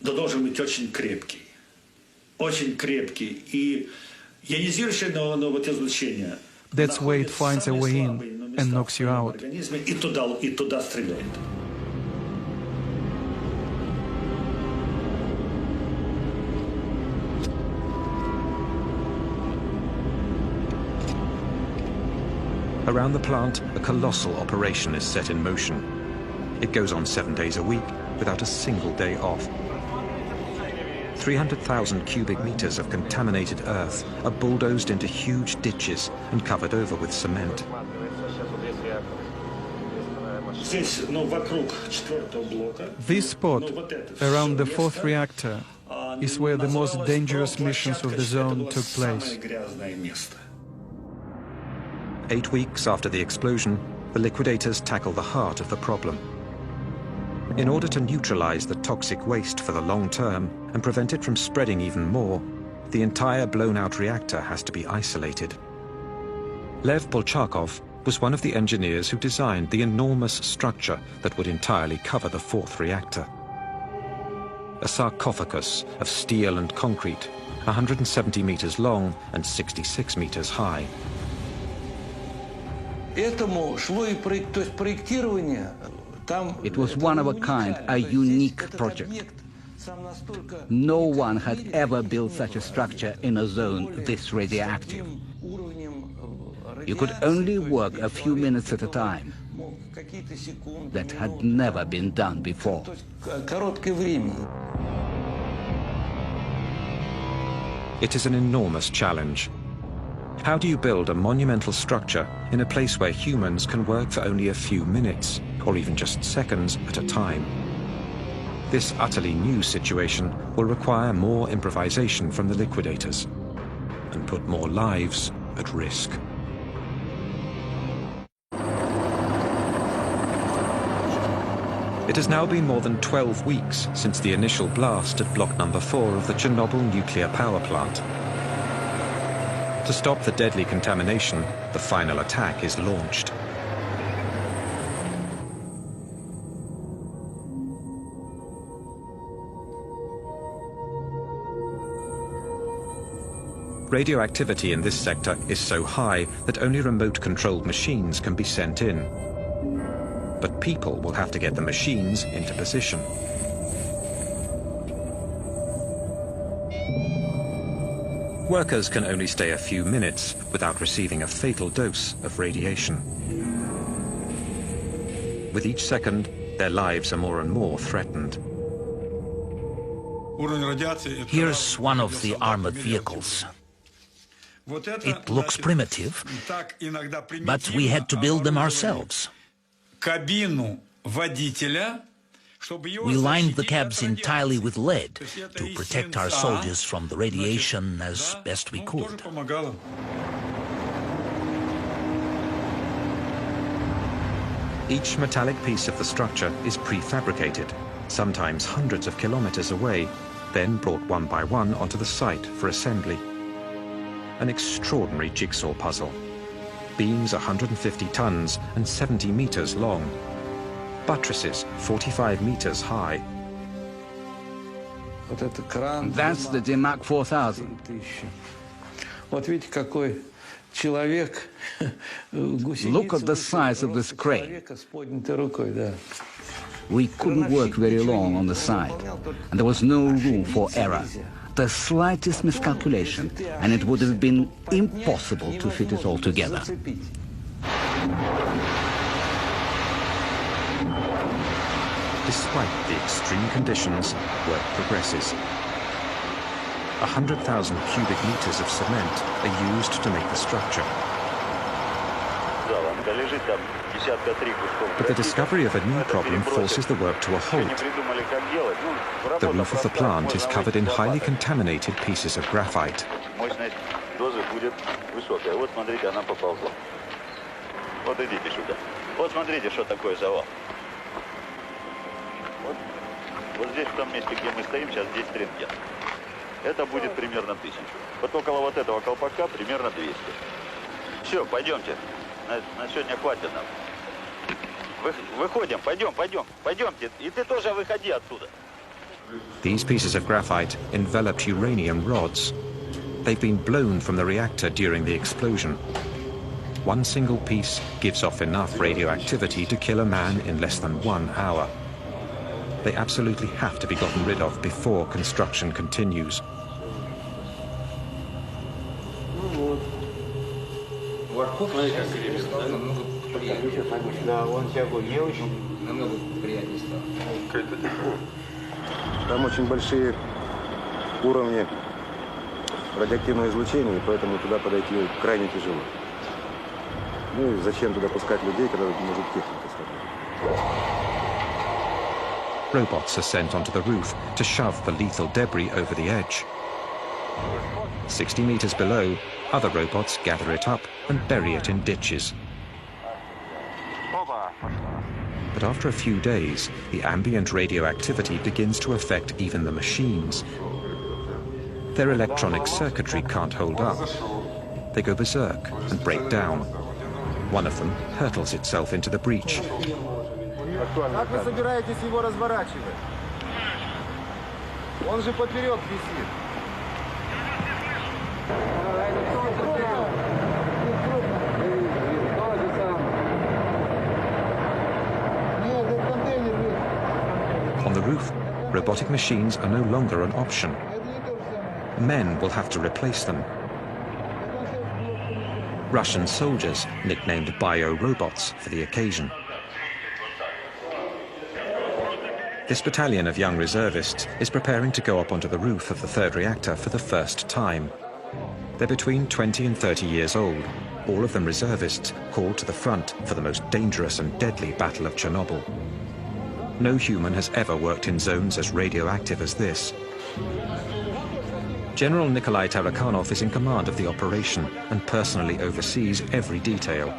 Speaker 18: должен быть очень крепкий. Очень крепкий. И ионизирующее излучение.
Speaker 6: That's where it finds a way in and knocks you out.
Speaker 18: И туда стреляет.
Speaker 1: Around the plant, a colossal operation is set in motion. It goes on 7 days a week without a single day off. 300,000 cubic meters of contaminated earth are bulldozed into huge ditches and covered over with cement.
Speaker 6: This spot, around the 4th reactor, is where the most dangerous missions of the zone took place.
Speaker 1: 8 weeks after the explosion, the liquidators tackle the heart of the problem. In order to neutralize the toxic waste for the long term and prevent it from spreading even more, the entire blown-out reactor has to be isolated. Lev Bolchakov was one of the engineers who designed the enormous structure that would entirely cover the 4th reactor. A sarcophagus of steel and concrete, 170 meters long and 66 meters high.
Speaker 2: It was one of a kind, a unique project. No one had ever built such a structure in a zone this radioactive. You could only work a few minutes at a time. That had never been done before.
Speaker 1: It is an enormous challenge. How do you build a monumental structure in a place where humans can work for only a few minutes, or even just seconds at a time? This utterly new situation will require more improvisation from the liquidators and put more lives at risk. It has now been more than 12 weeks since the initial blast at block number 4 of the Chernobyl nuclear power plant. To stop the deadly contamination, the final attack is launched. Radioactivity in this sector is so high that only remote-controlled machines can be sent in. But people will have to get the machines into position. Workers can only stay a few minutes without receiving a fatal dose of radiation. With each second, their lives are more and more threatened.
Speaker 10: Here's one of the armored vehicles. It looks primitive, but we had to build them ourselves. We lined the cabs entirely with lead to protect our soldiers from the radiation as best we could.
Speaker 1: Each metallic piece of the structure is prefabricated, sometimes hundreds of kilometers away, then brought one by one onto the site for assembly. An extraordinary jigsaw puzzle. Beams 150 tons and 70 meters long. Buttresses 45 meters high.
Speaker 2: That's the DMAC 4000. Look at the size of this crane. We couldn't work very long on the side, and there was no room for error. The slightest miscalculation, and it would have been impossible to fit it all together.
Speaker 1: Despite the extreme conditions, work progresses. 100,000 cubic meters of cement are used to make the structure. But the discovery of a new problem forces the work to a halt. The roof of the plant is covered in highly contaminated pieces of graphite.
Speaker 19: Это будет примерно 1000. Вот около вот этого колпака примерно 200. Все, пойдемте. На сегодня хватит нам. Выходим, пойдемте. И ты тоже выходи оттуда.
Speaker 1: These pieces of graphite enveloped uranium rods. They've been blown from the reactor during the explosion. One single piece gives off enough radioactivity to kill a man in less than 1 hour. They absolutely have to be gotten rid of before construction continues.
Speaker 20: Там очень большие уровни радиоактивного излучения, поэтому туда подойти крайне тяжело. Ну и зачем туда пускать людей, когда тут может техника сработать?
Speaker 1: Robots are sent onto the roof to shove the lethal debris over the edge. 60 meters below, other robots gather it up and bury it in ditches. But after a few days, the ambient radioactivity begins to affect even the machines. Their electronic circuitry can't hold up. They go berserk and break down. One of them hurtles itself into the breach.
Speaker 4: Как вы собираетесь его разворачивать? Он же поперек висит.
Speaker 1: On the roof, robotic machines are no longer an option. Men will have to replace them. Russian soldiers nicknamed bio-robots for the occasion. This battalion of young reservists is preparing to go up onto the roof of the third reactor for the first time. They're between 20 and 30 years old, all of them reservists called to the front for the most dangerous and deadly battle of Chernobyl. No human has ever worked in zones as radioactive as this. General Nikolai Tarakanov is in command of the operation and personally oversees every detail.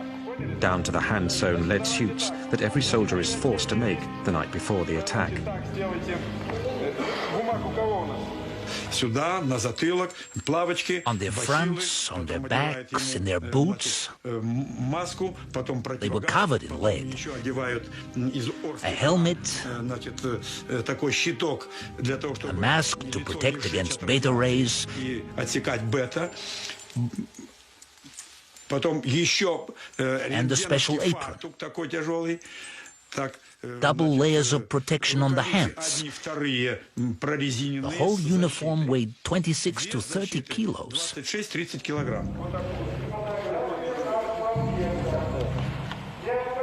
Speaker 1: down to the hand-sewn lead suits that every soldier is forced to make the night before the attack.
Speaker 10: On their fronts, on their backs, in their boots, they were covered in lead. A helmet, a mask to protect against beta rays, and a special apron. Double layers of protection on the hands. The whole uniform weighed 26 to 30 kilos.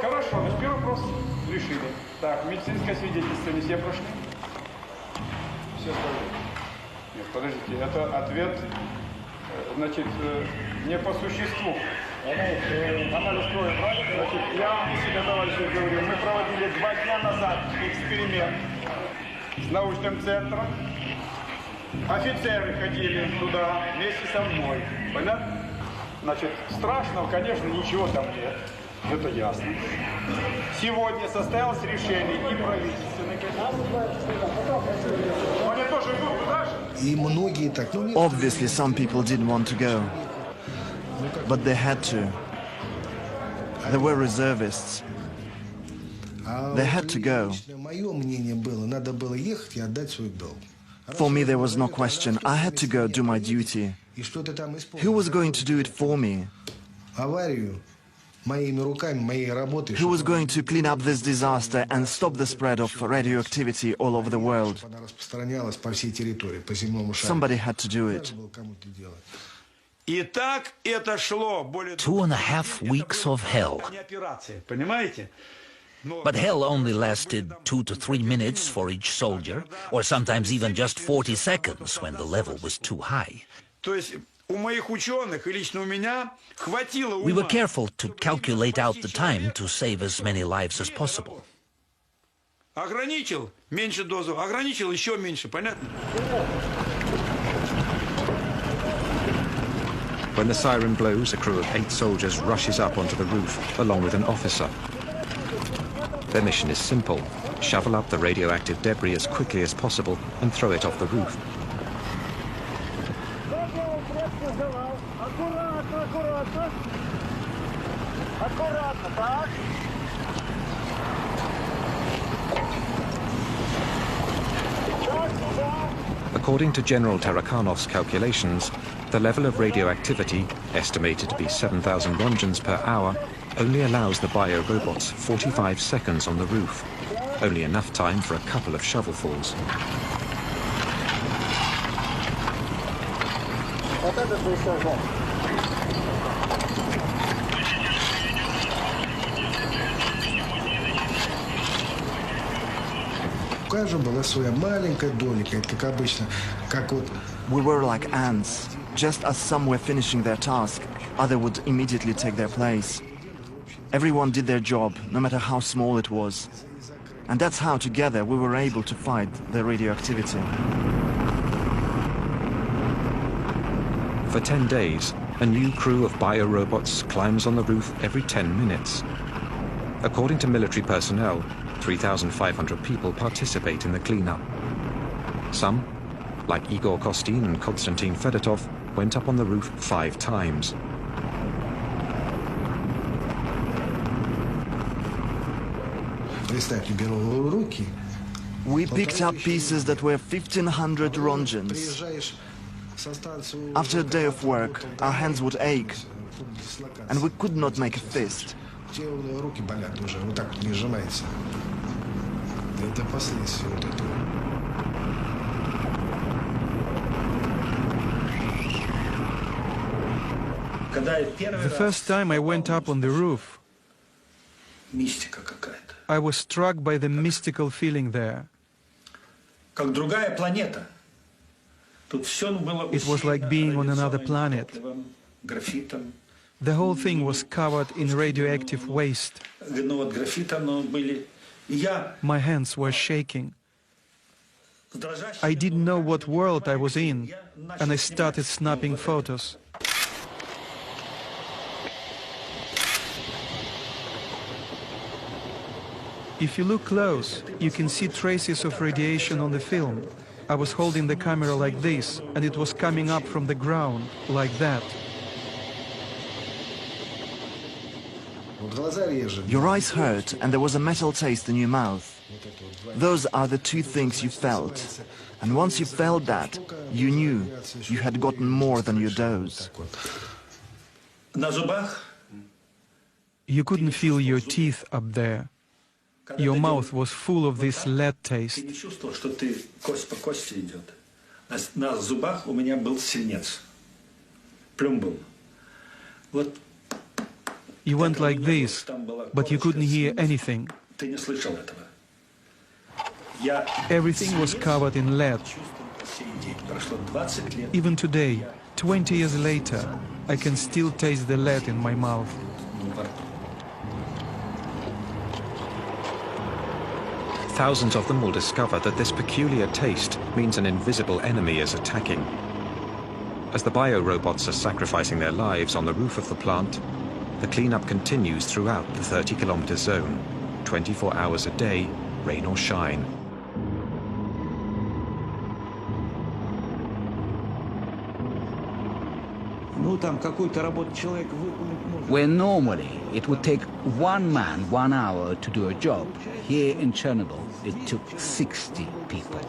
Speaker 21: Хорошо, значит, первый вопрос решили. Так, медицинское свидетельство не все прошли? Все остальные? Нет, подождите, это ответ, значит, не по существу. Анализ крови, правильно? Значит, я вам себе, товарищи, говорю, мы проводили 2 дня назад эксперимент с научным центром. Офицеры ходили туда вместе со мной. Понятно? Значит, страшного, конечно, ничего там нет. Это ясно. Сегодня состоялось решение и правительственной комиссии.
Speaker 15: Obviously, some people didn't want to go, but they had to. There were reservists. They had to go. For me, there was no question. I had to go do my duty. Who was going to do it for me? Who was going to clean up this disaster and stop the spread of radioactivity all over the world? Somebody had to do it.
Speaker 10: 2.5 weeks of hell. But hell only lasted 2 to 3 minutes for each soldier, or sometimes even just 40 seconds when the level was too high. We were careful to calculate out the time to save as many lives as possible.
Speaker 1: When the siren blows, a crew of 8 soldiers rushes up onto the roof, along with an officer. Their mission is simple: shovel up the radioactive debris as quickly as possible and throw it off the roof. According to General Tarakanov's calculations, the level of radioactivity, estimated to be 7,000 rongens per hour, only allows the bio-robots 45 seconds on the roof, only enough time for a couple of shovelfuls.
Speaker 15: We were like ants. Just as some were finishing their task, others would immediately take their place. Everyone did their job, no matter how small it was. And that's how, together, we were able to fight the radioactivity.
Speaker 1: For 10 days, a new crew of bio-robots climbs on the roof every 10 minutes. According to military personnel, 3,500 people participate in the cleanup. Some, like Igor Kostin and Konstantin Fedotov, went up on the roof 5 times.
Speaker 15: We picked up pieces that were 1,500 rongens. After a day of work, our hands would ache, and we could not make a fist.
Speaker 6: The first time I went up on the roof, I was struck by the mystical feeling there. It was like being on another planet. The whole thing was covered in radioactive waste. My hands were shaking. I didn't know what world I was in, and I started snapping photos. If you look close, you can see traces of radiation on the film. I was holding the camera like this, and it was coming up from the ground, like that.
Speaker 15: Your eyes hurt and there was a metal taste in your mouth. Those are the two things you felt. And once you felt that, you knew you had gotten more than your dose.
Speaker 6: You couldn't feel your teeth up there. Your mouth was full of this lead taste. You went like this, but you couldn't hear anything. Everything was covered in lead. Even today, 20 years later, I can still taste the lead in my mouth.
Speaker 1: Thousands of them will discover that this peculiar taste means an invisible enemy is attacking. As the bio-robots are sacrificing their lives on the roof of the plant, the cleanup continues throughout the 30-kilometer zone, 24 hours a day, rain or shine.
Speaker 2: Where normally it would take one man 1 hour to do a job, here in Chernobyl it took 60 people.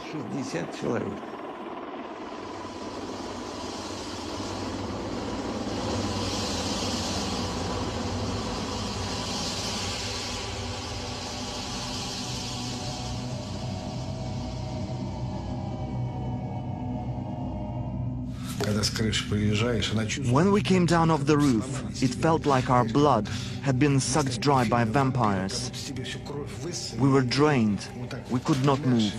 Speaker 15: When we came down off the roof, it felt like our blood had been sucked dry by vampires. We were drained. We could not move.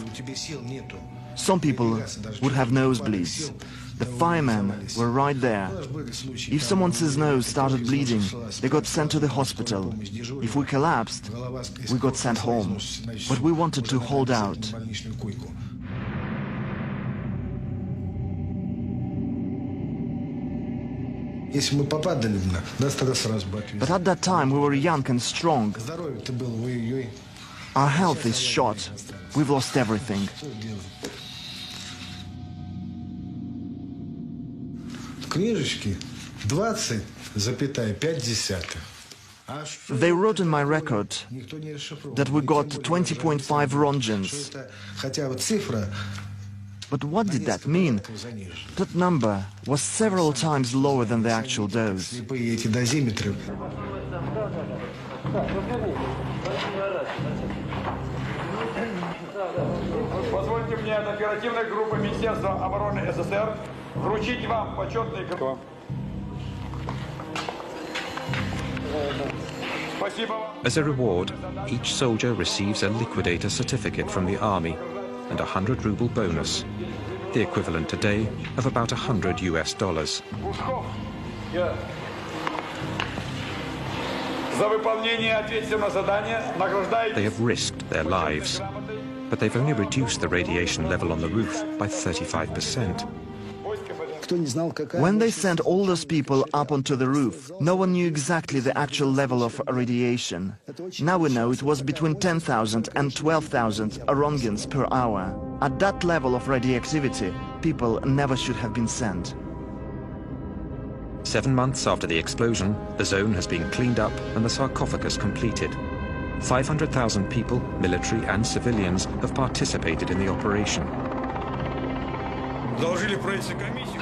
Speaker 15: Some people would have nosebleeds. The firemen were right there. If someone's nose started bleeding, they got sent to the hospital. If we collapsed, we got sent home. But we wanted to hold out. But at that time we were young and strong. Our health is shot. We've lost everything. They wrote in my record that we got 20.5 rongens. But what did that mean? That number was several times lower than the actual dose.
Speaker 21: Позвольте мне от оперативной группы Министерства обороны СССР вручить вам почетный грамоту.
Speaker 1: As a reward, each soldier receives a liquidator certificate from the army and a 100-ruble bonus, the equivalent today of about $100 US. They have risked their lives, but they've only reduced the radiation level on the roof by 35%.
Speaker 15: When they sent all those people up onto the roof, no one knew exactly the actual level of radiation. Now we know it was between 10,000 and 12,000 roentgens per hour. At that level of radioactivity, people never should have been sent.
Speaker 1: 7 months after the explosion, the zone has been cleaned up and the sarcophagus completed. 500,000 people, military and civilians, have participated in the operation.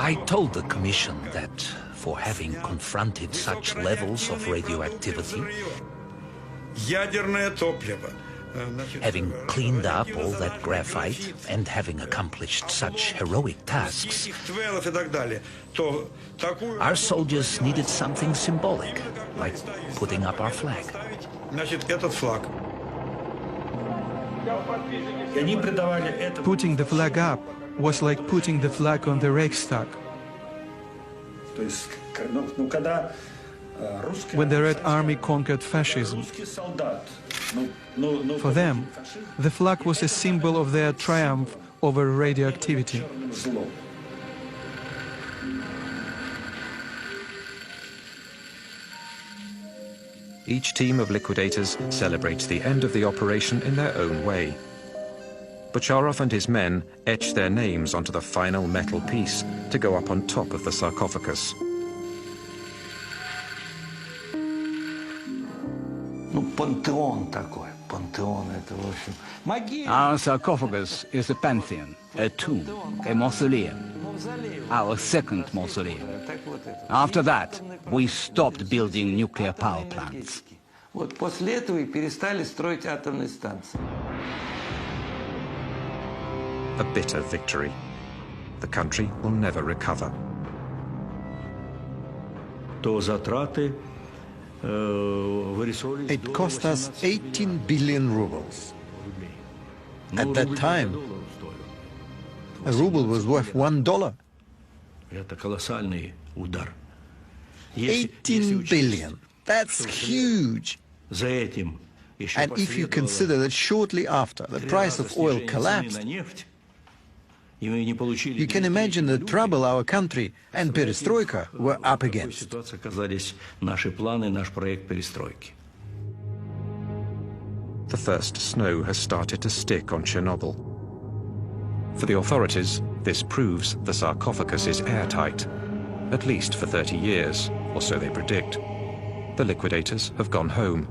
Speaker 10: I told the Commission that for having confronted such levels of radioactivity, having cleaned up all that graphite and having accomplished such heroic tasks, our soldiers needed something symbolic, like putting up our flag.
Speaker 6: Putting the flag up was like putting the flag on the Reichstag. When the Red Army conquered fascism, for them, the flag was a symbol of their triumph over radioactivity.
Speaker 1: Each team of liquidators celebrates the end of the operation in their own way. Bocharov and his men etch their names onto the final metal piece to go up on top of the sarcophagus.
Speaker 2: Our sarcophagus is a pantheon, a tomb, a mausoleum. Our second mausoleum. After that, we stopped building nuclear power plants.
Speaker 1: A bitter victory. The country will never recover.
Speaker 3: It cost us 18 billion rubles. At that time, a ruble was worth $1. 18 billion. That's huge. And if you consider that shortly after the price of oil collapsed, you can imagine the trouble our country and perestroika were up against.
Speaker 1: The first snow has started to stick on Chernobyl. For the authorities, this proves the sarcophagus is airtight, at least for 30 years, or so they predict. The liquidators have gone home.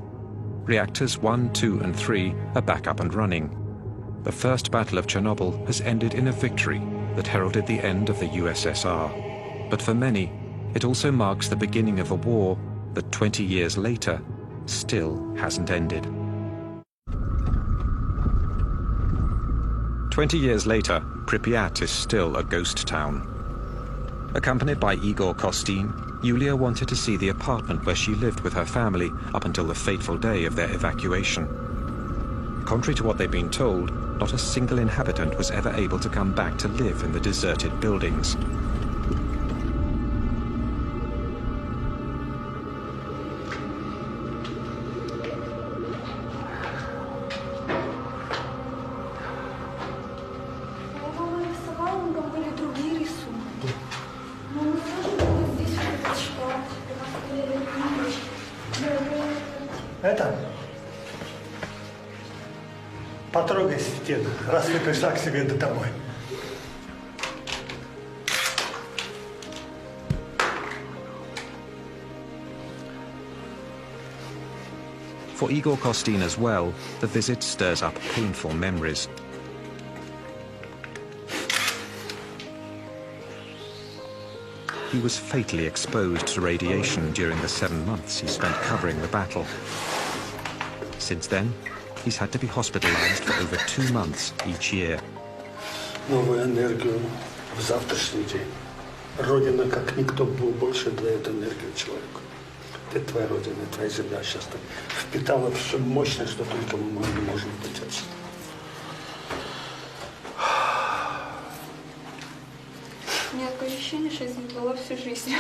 Speaker 1: Reactors 1, 2, and 3 are back up and running. The First Battle of Chernobyl has ended in a victory that heralded the end of the USSR. But for many, it also marks the beginning of a war that 20 years later still hasn't ended. 20 years later, Pripyat is still a ghost town. Accompanied by Igor Kostin, Yulia wanted to see the apartment where she lived with her family up until the fateful day of their evacuation. Contrary to what they'd been told, not a single inhabitant was ever able to come back to live in the deserted buildings.
Speaker 13: Потрогай стену, раз ты пришла к себе домой.
Speaker 1: For Igor Kostin as well, the visit stirs up painful memories. He was fatally exposed to radiation during the 7 months he spent covering the battle. Since then, he's had to be hospitalized for over 2 months each year.
Speaker 13: Новую энергию в завтрашний день. Родина, как никто больше дает энергию человеку. Это твоя родина, твоя земля сейчас так впитала все мощное, что только мы можем потянуть.
Speaker 8: У меня такое ощущение, что я здесь была всю жизнь.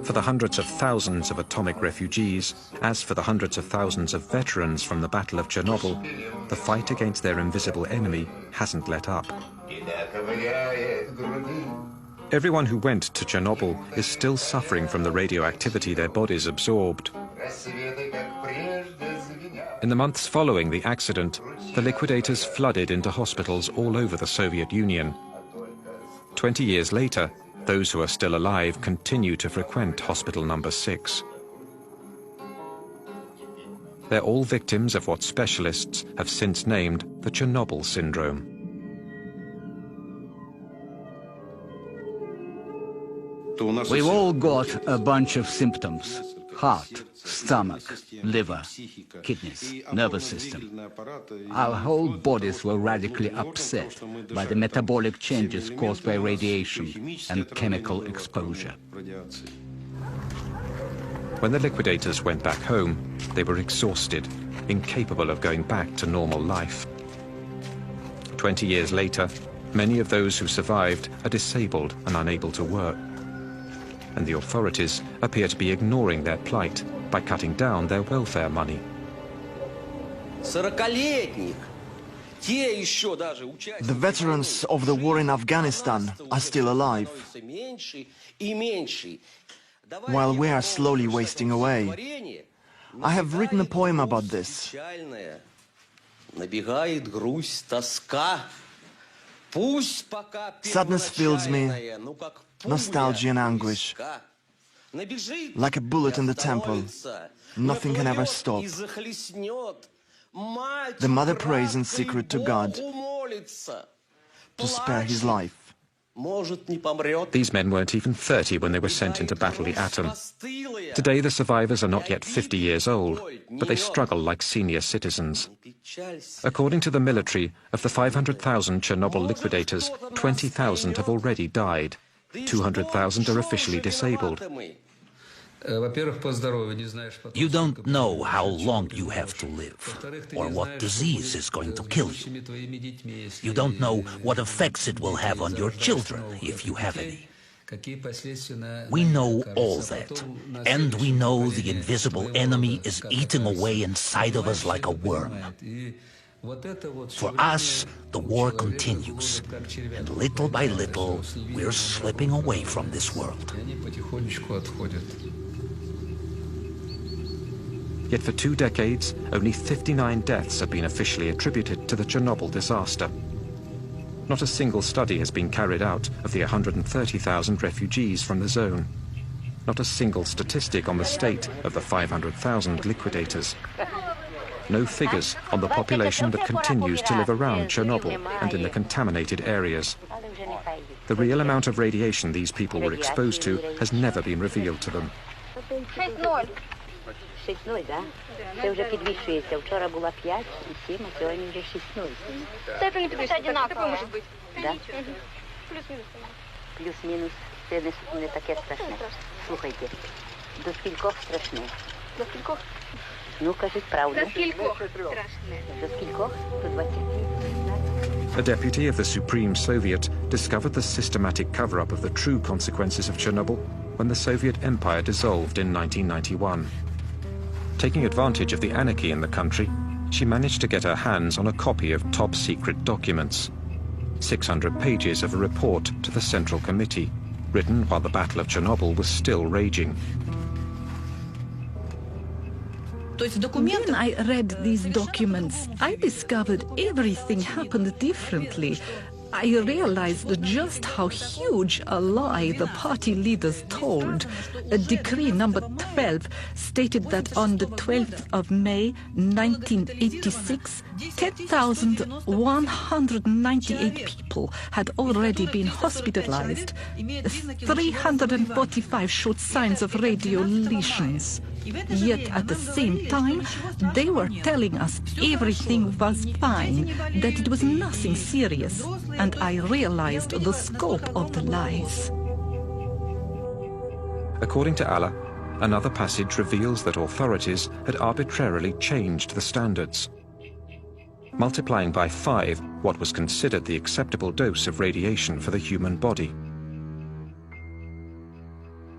Speaker 1: For the hundreds of thousands of atomic refugees, as for the hundreds of thousands of veterans from the Battle of Chernobyl, the fight against their invisible enemy hasn't let up. Everyone who went to Chernobyl is still suffering from the radioactivity their bodies absorbed. In the months following the accident, the liquidators flooded into hospitals all over the Soviet Union. 20 years later, those who are still alive continue to frequent Hospital Number 6. They're all victims of what specialists have since named the Chernobyl syndrome.
Speaker 2: We've all got a bunch of symptoms: heart, stomach, liver, kidneys, nervous system. Our whole bodies were radically upset by the metabolic changes caused by radiation and chemical exposure.
Speaker 1: When the liquidators went back home, they were exhausted, incapable of going back to normal life. 20 years later, many of those who survived are disabled and unable to work. And the authorities appear to be ignoring their plight by cutting down their welfare money.
Speaker 22: 40-летних
Speaker 15: The veterans of the war in Afghanistan are still alive, while we are slowly wasting away. I have written a poem about this. Sadness fills me, nostalgia and anguish. Like a bullet in the temple, nothing can ever stop. The mother prays in secret to God to spare his life.
Speaker 1: These men weren't even 30 when they were sent into Battle Atom. Today the survivors are not yet 50 years old, but they struggle like senior citizens. According to the military, of the 500,000 Chernobyl liquidators, 20,000 have already died. 200,000 are officially disabled.
Speaker 10: You don't know how long you have to live, or what disease is going to kill you. You don't know what effects it will have on your children, if you have any. We know all that, and we know the invisible enemy is eating away inside of us like a worm. For us, the war continues, and little by little, we're slipping away from this world.
Speaker 1: Yet for 2 decades, only 59 deaths have been officially attributed to the Chernobyl disaster. Not a single study has been carried out of the 130,000 refugees from the zone. Not a single statistic on the state of the 500,000 liquidators. No figures on the population that continues to live around Chernobyl and in the contaminated areas. The real amount of radiation these people were exposed to has never been revealed to them.
Speaker 7: 6-0, да? Це вже підвищується. Вчора була 5 і 7, а сьогодні вже 6-0.
Speaker 8: Це не підвищується одинаково. Може бути.
Speaker 7: Да? Плюс-мінус. Це не таке страшне. Слухайте, до скількох страшне?
Speaker 8: До скількох?
Speaker 7: Ну, кажіть правду.
Speaker 8: До скількох страшне?
Speaker 7: До скількох? До 20.
Speaker 1: A deputy of the Supreme Soviet discovered the systematic cover-up of the true consequences of Chernobyl when the Soviet Empire dissolved in 1991. Taking advantage of the anarchy in the country, she managed to get her hands on a copy of top-secret documents. 600 pages of a report to the Central Committee, written while the Battle of Chernobyl was still raging.
Speaker 11: When I read these documents, I discovered everything happened differently. I realized just how huge a lie the party leaders told. A decree number 12 stated that on the 12th of May 1986, 10,198 people had already been hospitalized. 345 showed signs of radio lesions. Yet at the same time, they were telling us everything was fine, that it was nothing serious, and I realized the scope of the lies.
Speaker 1: According to Allah, another passage reveals that authorities had arbitrarily changed the standards, multiplying by 5 what was considered the acceptable dose of radiation for the human body.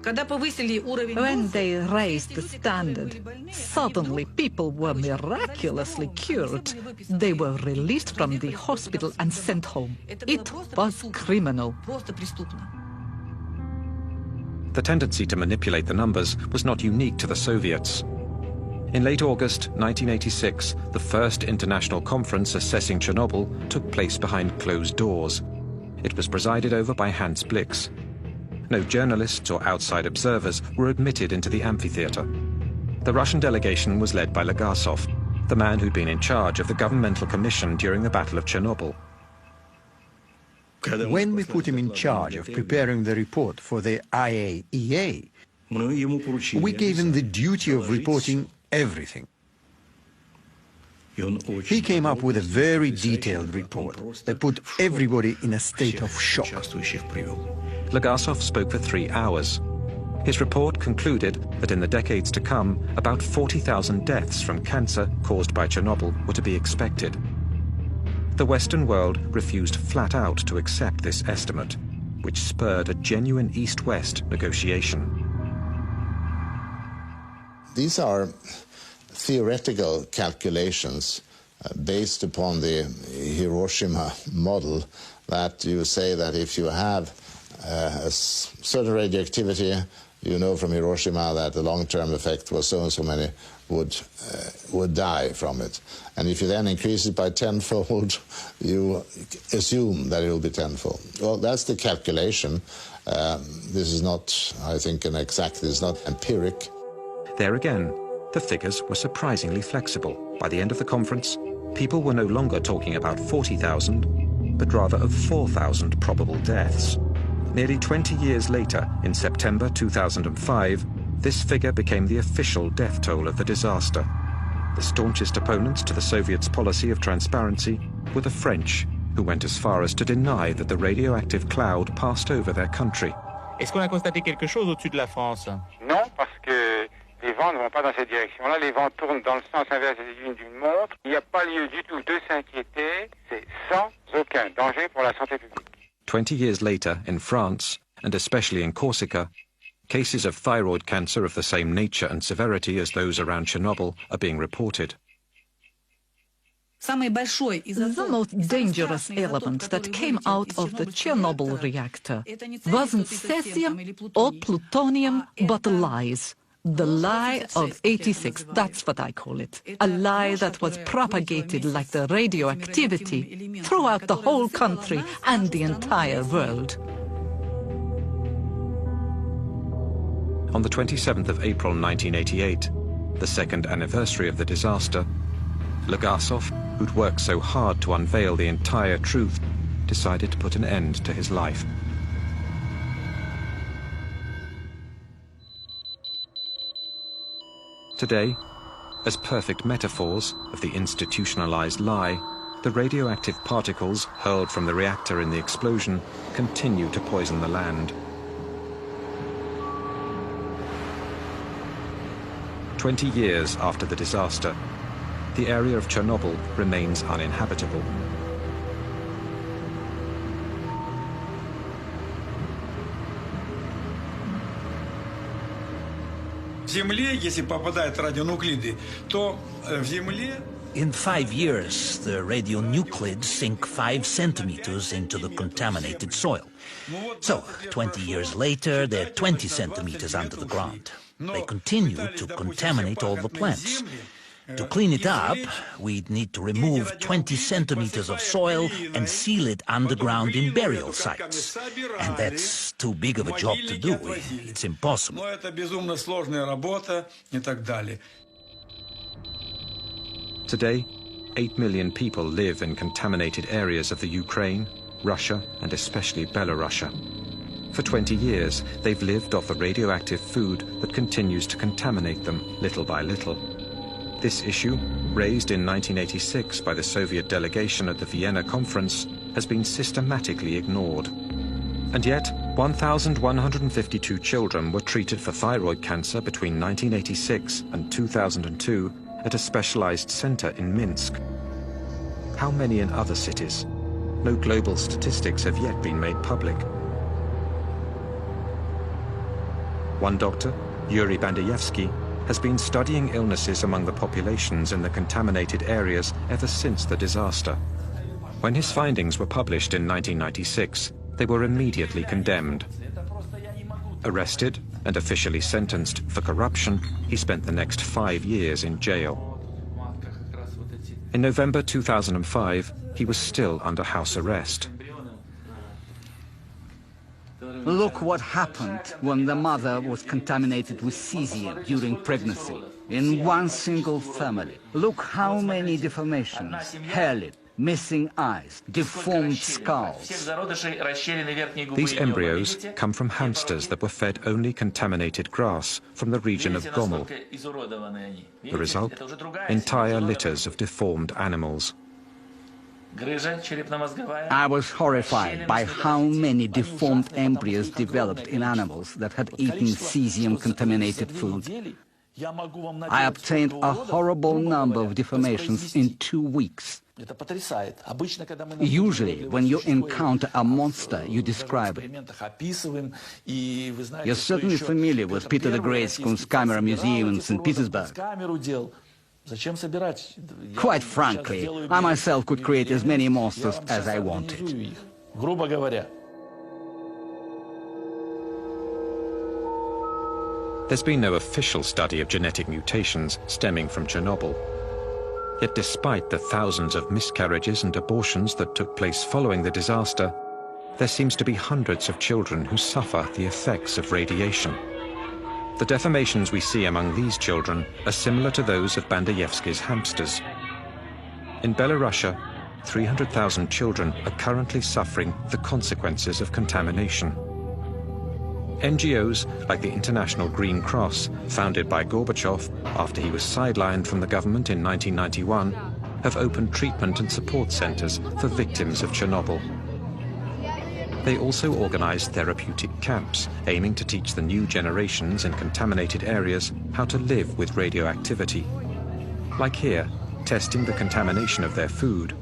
Speaker 11: When they raised the standard, suddenly people were miraculously cured. They were released from the hospital and sent home. It was criminal.
Speaker 1: The tendency to manipulate the numbers was not unique to the Soviets. In late August 1986, the first international conference assessing Chernobyl took place behind closed doors. It was presided over by Hans Blix. No journalists or outside observers were admitted into the amphitheater. The Russian delegation was led by Legasov, the man who'd been in charge of the governmental commission during the Battle of Chernobyl.
Speaker 3: When we put him in charge of preparing the report for the IAEA, we gave him the duty of reporting everything. He came up with a very detailed report that put everybody in a state of shock.
Speaker 1: Legasov spoke for 3 hours. His report concluded that in the decades to come, about 40,000 deaths from cancer caused by Chernobyl were to be expected. The Western world refused flat out to accept this estimate, which spurred a genuine East-West negotiation.
Speaker 9: These are theoretical calculations based upon the Hiroshima model, that you say that if you have a certain radioactivity, you know from Hiroshima that the long-term effect was so and so many would die from it. And if you then increase it by tenfold, you assume that it will be tenfold. Well, that's the calculation. This is not, I think, an exact, this is not empiric.
Speaker 1: There again, the figures were surprisingly flexible. By the end of the conference, people were no longer talking about 40,000, but rather of 4,000 probable deaths. Nearly 20 years later, in September 2005, this figure became the official death toll of the disaster. The staunchest opponents to the Soviets' policy of transparency were the French, who went as far as to deny that the radioactive cloud passed over their country.
Speaker 12: Est-ce qu'on a constaté quelque chose au-dessus de la France?
Speaker 22: Non, parce que les vents ne vont pas dans cette direction-là. Les vents tournent dans le sens inverse d'une montre. Il n'y a pas lieu du tout de s'inquiéter. C'est sans aucun danger pour la santé publique.
Speaker 1: 20 years later, in France, and especially in Corsica, cases of thyroid cancer of the same nature and severity as those around Chernobyl are being reported.
Speaker 11: The most dangerous element that came out of the Chernobyl reactor wasn't cesium or plutonium, but lies. The lie of 86, that's what I call it. A lie that was propagated like the radioactivity throughout the whole country and the entire world.
Speaker 1: On the 27th of April 1988, the second anniversary of the disaster, Legasov, who'd worked so hard to unveil the entire truth, decided to put an end to his life. Today, as perfect metaphors of the institutionalized lie, the radioactive particles hurled from the reactor in the explosion continue to poison the land. 20 years after the disaster, the area of Chernobyl remains uninhabitable.
Speaker 10: In 5 years, the radionuclides sink 5 centimeters into the contaminated soil. So, 20 years later, they're 20 centimeters under the ground. They continue to contaminate all the plants. To clean it up, we'd need to remove 20 centimeters of soil and seal it underground in burial sites. And that's too big of a job to do. It's impossible.
Speaker 1: Today, 8 million people live in contaminated areas of the Ukraine, Russia, and especially Belarus. For 20 years, they've lived off the radioactive food that continues to contaminate them little by little. This issue, raised in 1986 by the Soviet delegation at the Vienna conference, has been systematically ignored. And yet, 1,152 children were treated for thyroid cancer between 1986 and 2002 at a specialized center in Minsk. How many in other cities? No global statistics have yet been made public. One doctor, Yuri Bandayevsky, has been studying illnesses among the populations in the contaminated areas ever since the disaster. When his findings were published in 1996, they were immediately condemned. Arrested and officially sentenced for corruption, he spent the next 5 years in jail. In November 2005, he was still under house arrest.
Speaker 2: Look what happened when the mother was contaminated with cesium during pregnancy. In one single family. Look how many deformations, hair lip, missing eyes, deformed skulls.
Speaker 1: These embryos come from hamsters that were fed only contaminated grass from the region of Gomel. The result? Entire litters of deformed animals.
Speaker 2: I was horrified by how many deformed embryos developed in animals that had eaten cesium-contaminated food. I obtained a horrible number of deformations in 2 weeks. Usually, when you encounter a monster, you describe it. You're certainly familiar with Peter the Great's Kunstkamera Museum in St. Petersburg. Quite frankly, I myself could create as many monsters as I wanted.
Speaker 1: There's been no official study of genetic mutations stemming from Chernobyl. Yet despite the thousands of miscarriages and abortions that took place following the disaster, there seems to be hundreds of children who suffer the effects of radiation. The deformations we see among these children are similar to those of Bandayevsky's hamsters. In Belarusia, 300,000 children are currently suffering the consequences of contamination. NGOs like the International Green Cross, founded by Gorbachev after he was sidelined from the government in 1991, have opened treatment and support centers for victims of Chernobyl. They also organize therapeutic camps, aiming to teach the new generations in contaminated areas how to live with radioactivity. Like here, testing the contamination of their food.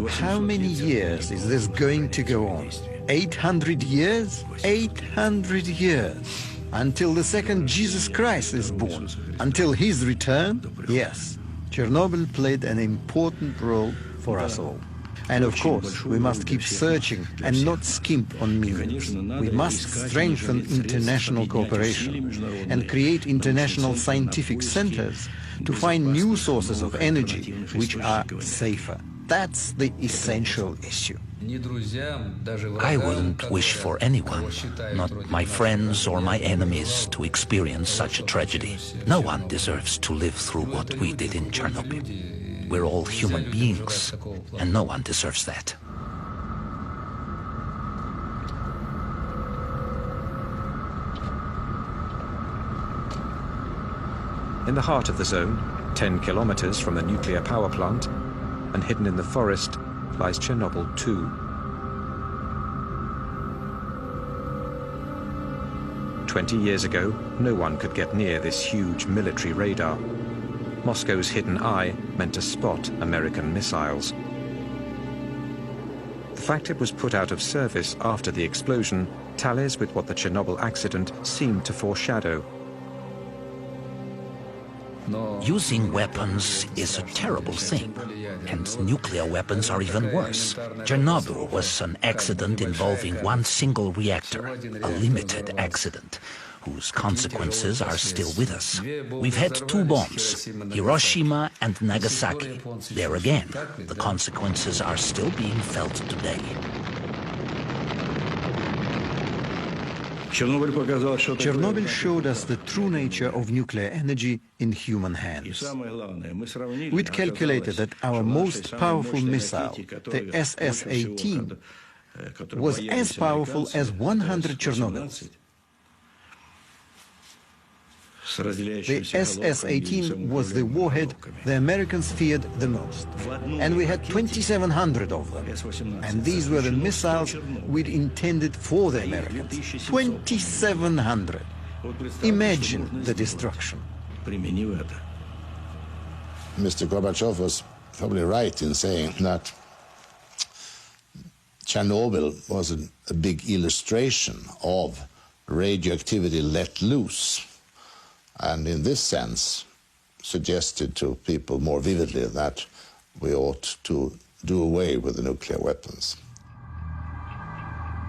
Speaker 3: How many years is this going to go on? 800 years? 800 years. Until the second Jesus Christ is born. Until his return? Yes. Chernobyl played an important role for us all. And of course, we must keep searching and not skimp on means. We must strengthen international cooperation and create international scientific centers to find new sources of energy which are safer. That's the essential issue.
Speaker 10: I wouldn't wish for anyone, not my friends or my enemies, to experience such a tragedy. No one deserves to live through what we did in Chernobyl. We're all human beings, and no one deserves that.
Speaker 1: In the heart of the zone, 10 kilometers from the nuclear power plant, and hidden in the forest, lies Chernobyl 2. "20 years ago, no one could get near this huge military radar. Moscow's hidden eye meant to spot American missiles. The fact it was put out of service after the explosion tallies with what the Chernobyl accident seemed to foreshadow.
Speaker 10: Using weapons is a terrible thing, and nuclear weapons are even worse. Chernobyl was an accident involving one single reactor, a limited accident, whose consequences are still with us. We've had 2 bombs, Hiroshima and Nagasaki. There again, the consequences are still being felt today.
Speaker 3: Chernobyl showed us the true nature of nuclear energy in human hands. We'd calculated that our most powerful missile, the SS-18, was as powerful as 100 Chernobyls. The SS-18 was the warhead the Americans feared the most, and we had 2,700 of them. And these were the missiles we'd intended for the Americans. 2,700. Imagine the destruction.
Speaker 9: Mr. Gorbachev was probably right in saying that Chernobyl was a big illustration of radioactivity let loose, and in this sense suggested to people more vividly that we ought to do away with the nuclear weapons.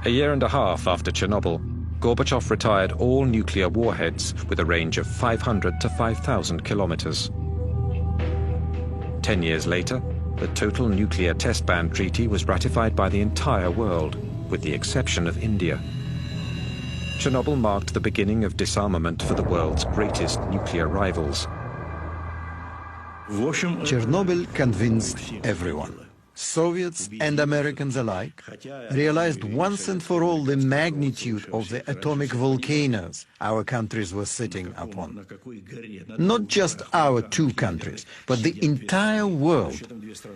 Speaker 1: A year and a half after Chernobyl, Gorbachev retired all nuclear warheads with a range of 500 to 5,000 kilometers. 10 years later, the Total Nuclear Test Ban Treaty was ratified by the entire world, with the exception of India. Chernobyl marked the beginning of disarmament for the world's greatest nuclear rivals.
Speaker 3: Chernobyl convinced everyone. Soviets and Americans alike realized once and for all the magnitude of the atomic volcanoes our countries were sitting upon. Not just our 2 countries, but the entire world.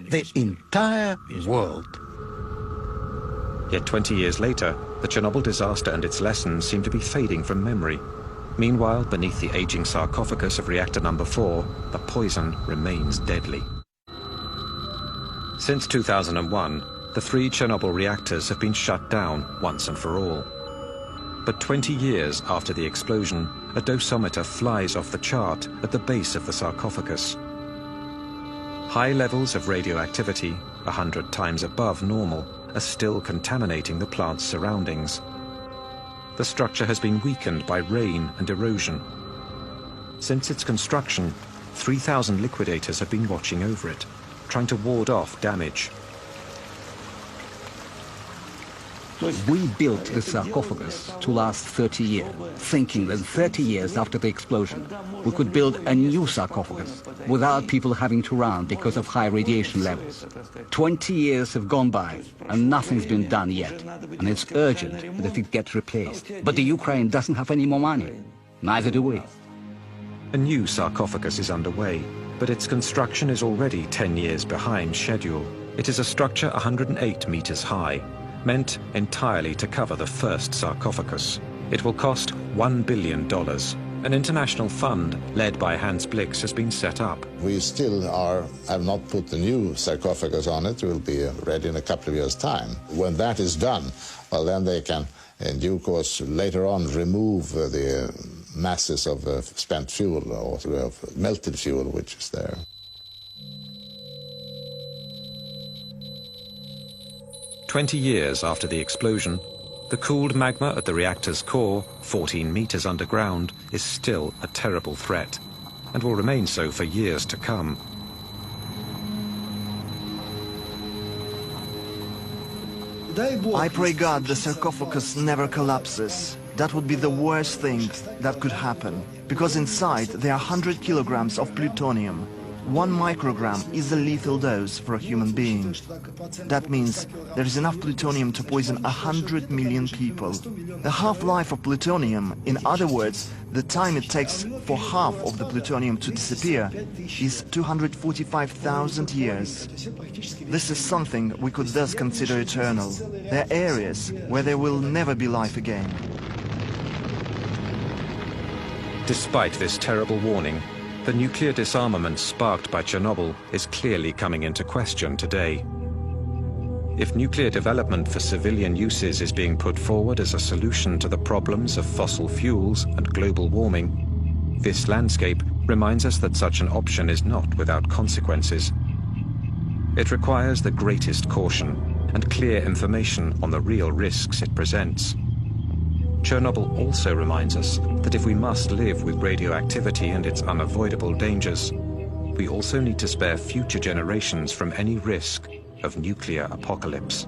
Speaker 3: The entire world.
Speaker 1: Yet 20 years later, the Chernobyl disaster and its lessons seem to be fading from memory. Meanwhile, beneath the aging sarcophagus of reactor number 4, the poison remains deadly. Since 2001, the 3 Chernobyl reactors have been shut down once and for all. But 20 years after the explosion, a dosimeter flies off the chart at the base of the sarcophagus. High levels of radioactivity, 100 times above normal, are still contaminating the plant's surroundings. The structure has been weakened by rain and erosion. Since its construction, 3,000 liquidators have been watching over it, trying to ward off damage.
Speaker 2: We built the sarcophagus to last 30 years, thinking that 30 years after the explosion, we could build a new sarcophagus without people having to run because of high radiation levels. 20 years have gone by and nothing's been done yet, and it's urgent that it gets replaced. But the Ukraine doesn't have any more money. Neither do we.
Speaker 1: A new sarcophagus is underway, but its construction is already 10 years behind schedule. It is a structure 108 meters high, meant entirely to cover the first sarcophagus. It will cost $1 billion. An international fund led by Hans Blix has been set up.
Speaker 9: We still have not put the new sarcophagus on it. It will be ready in a couple of years' time. When that is done, well, then they can, in due course, later on remove the masses of spent fuel or of melted fuel which is there.
Speaker 1: 20 years after the explosion, the cooled magma at the reactor's core, 14 meters underground, is still a terrible threat, and will remain so for years to come.
Speaker 15: I pray God the sarcophagus never collapses. That would be the worst thing that could happen, because inside there are 100 kilograms of plutonium. 1 microgram is a lethal dose for a human being. That means there is enough plutonium to poison 100 million people. The half-life of plutonium, in other words, the time it takes for half of the plutonium to disappear, is 245,000 years. This is something we could thus consider eternal. There are areas where there will never be life again.
Speaker 1: Despite this terrible warning, the nuclear disarmament sparked by Chernobyl is clearly coming into question today. If nuclear development for civilian uses is being put forward as a solution to the problems of fossil fuels and global warming, this landscape reminds us that such an option is not without consequences. It requires the greatest caution and clear information on the real risks it presents. Chernobyl also reminds us that if we must live with radioactivity and its unavoidable dangers, we also need to spare future generations from any risk of nuclear apocalypse.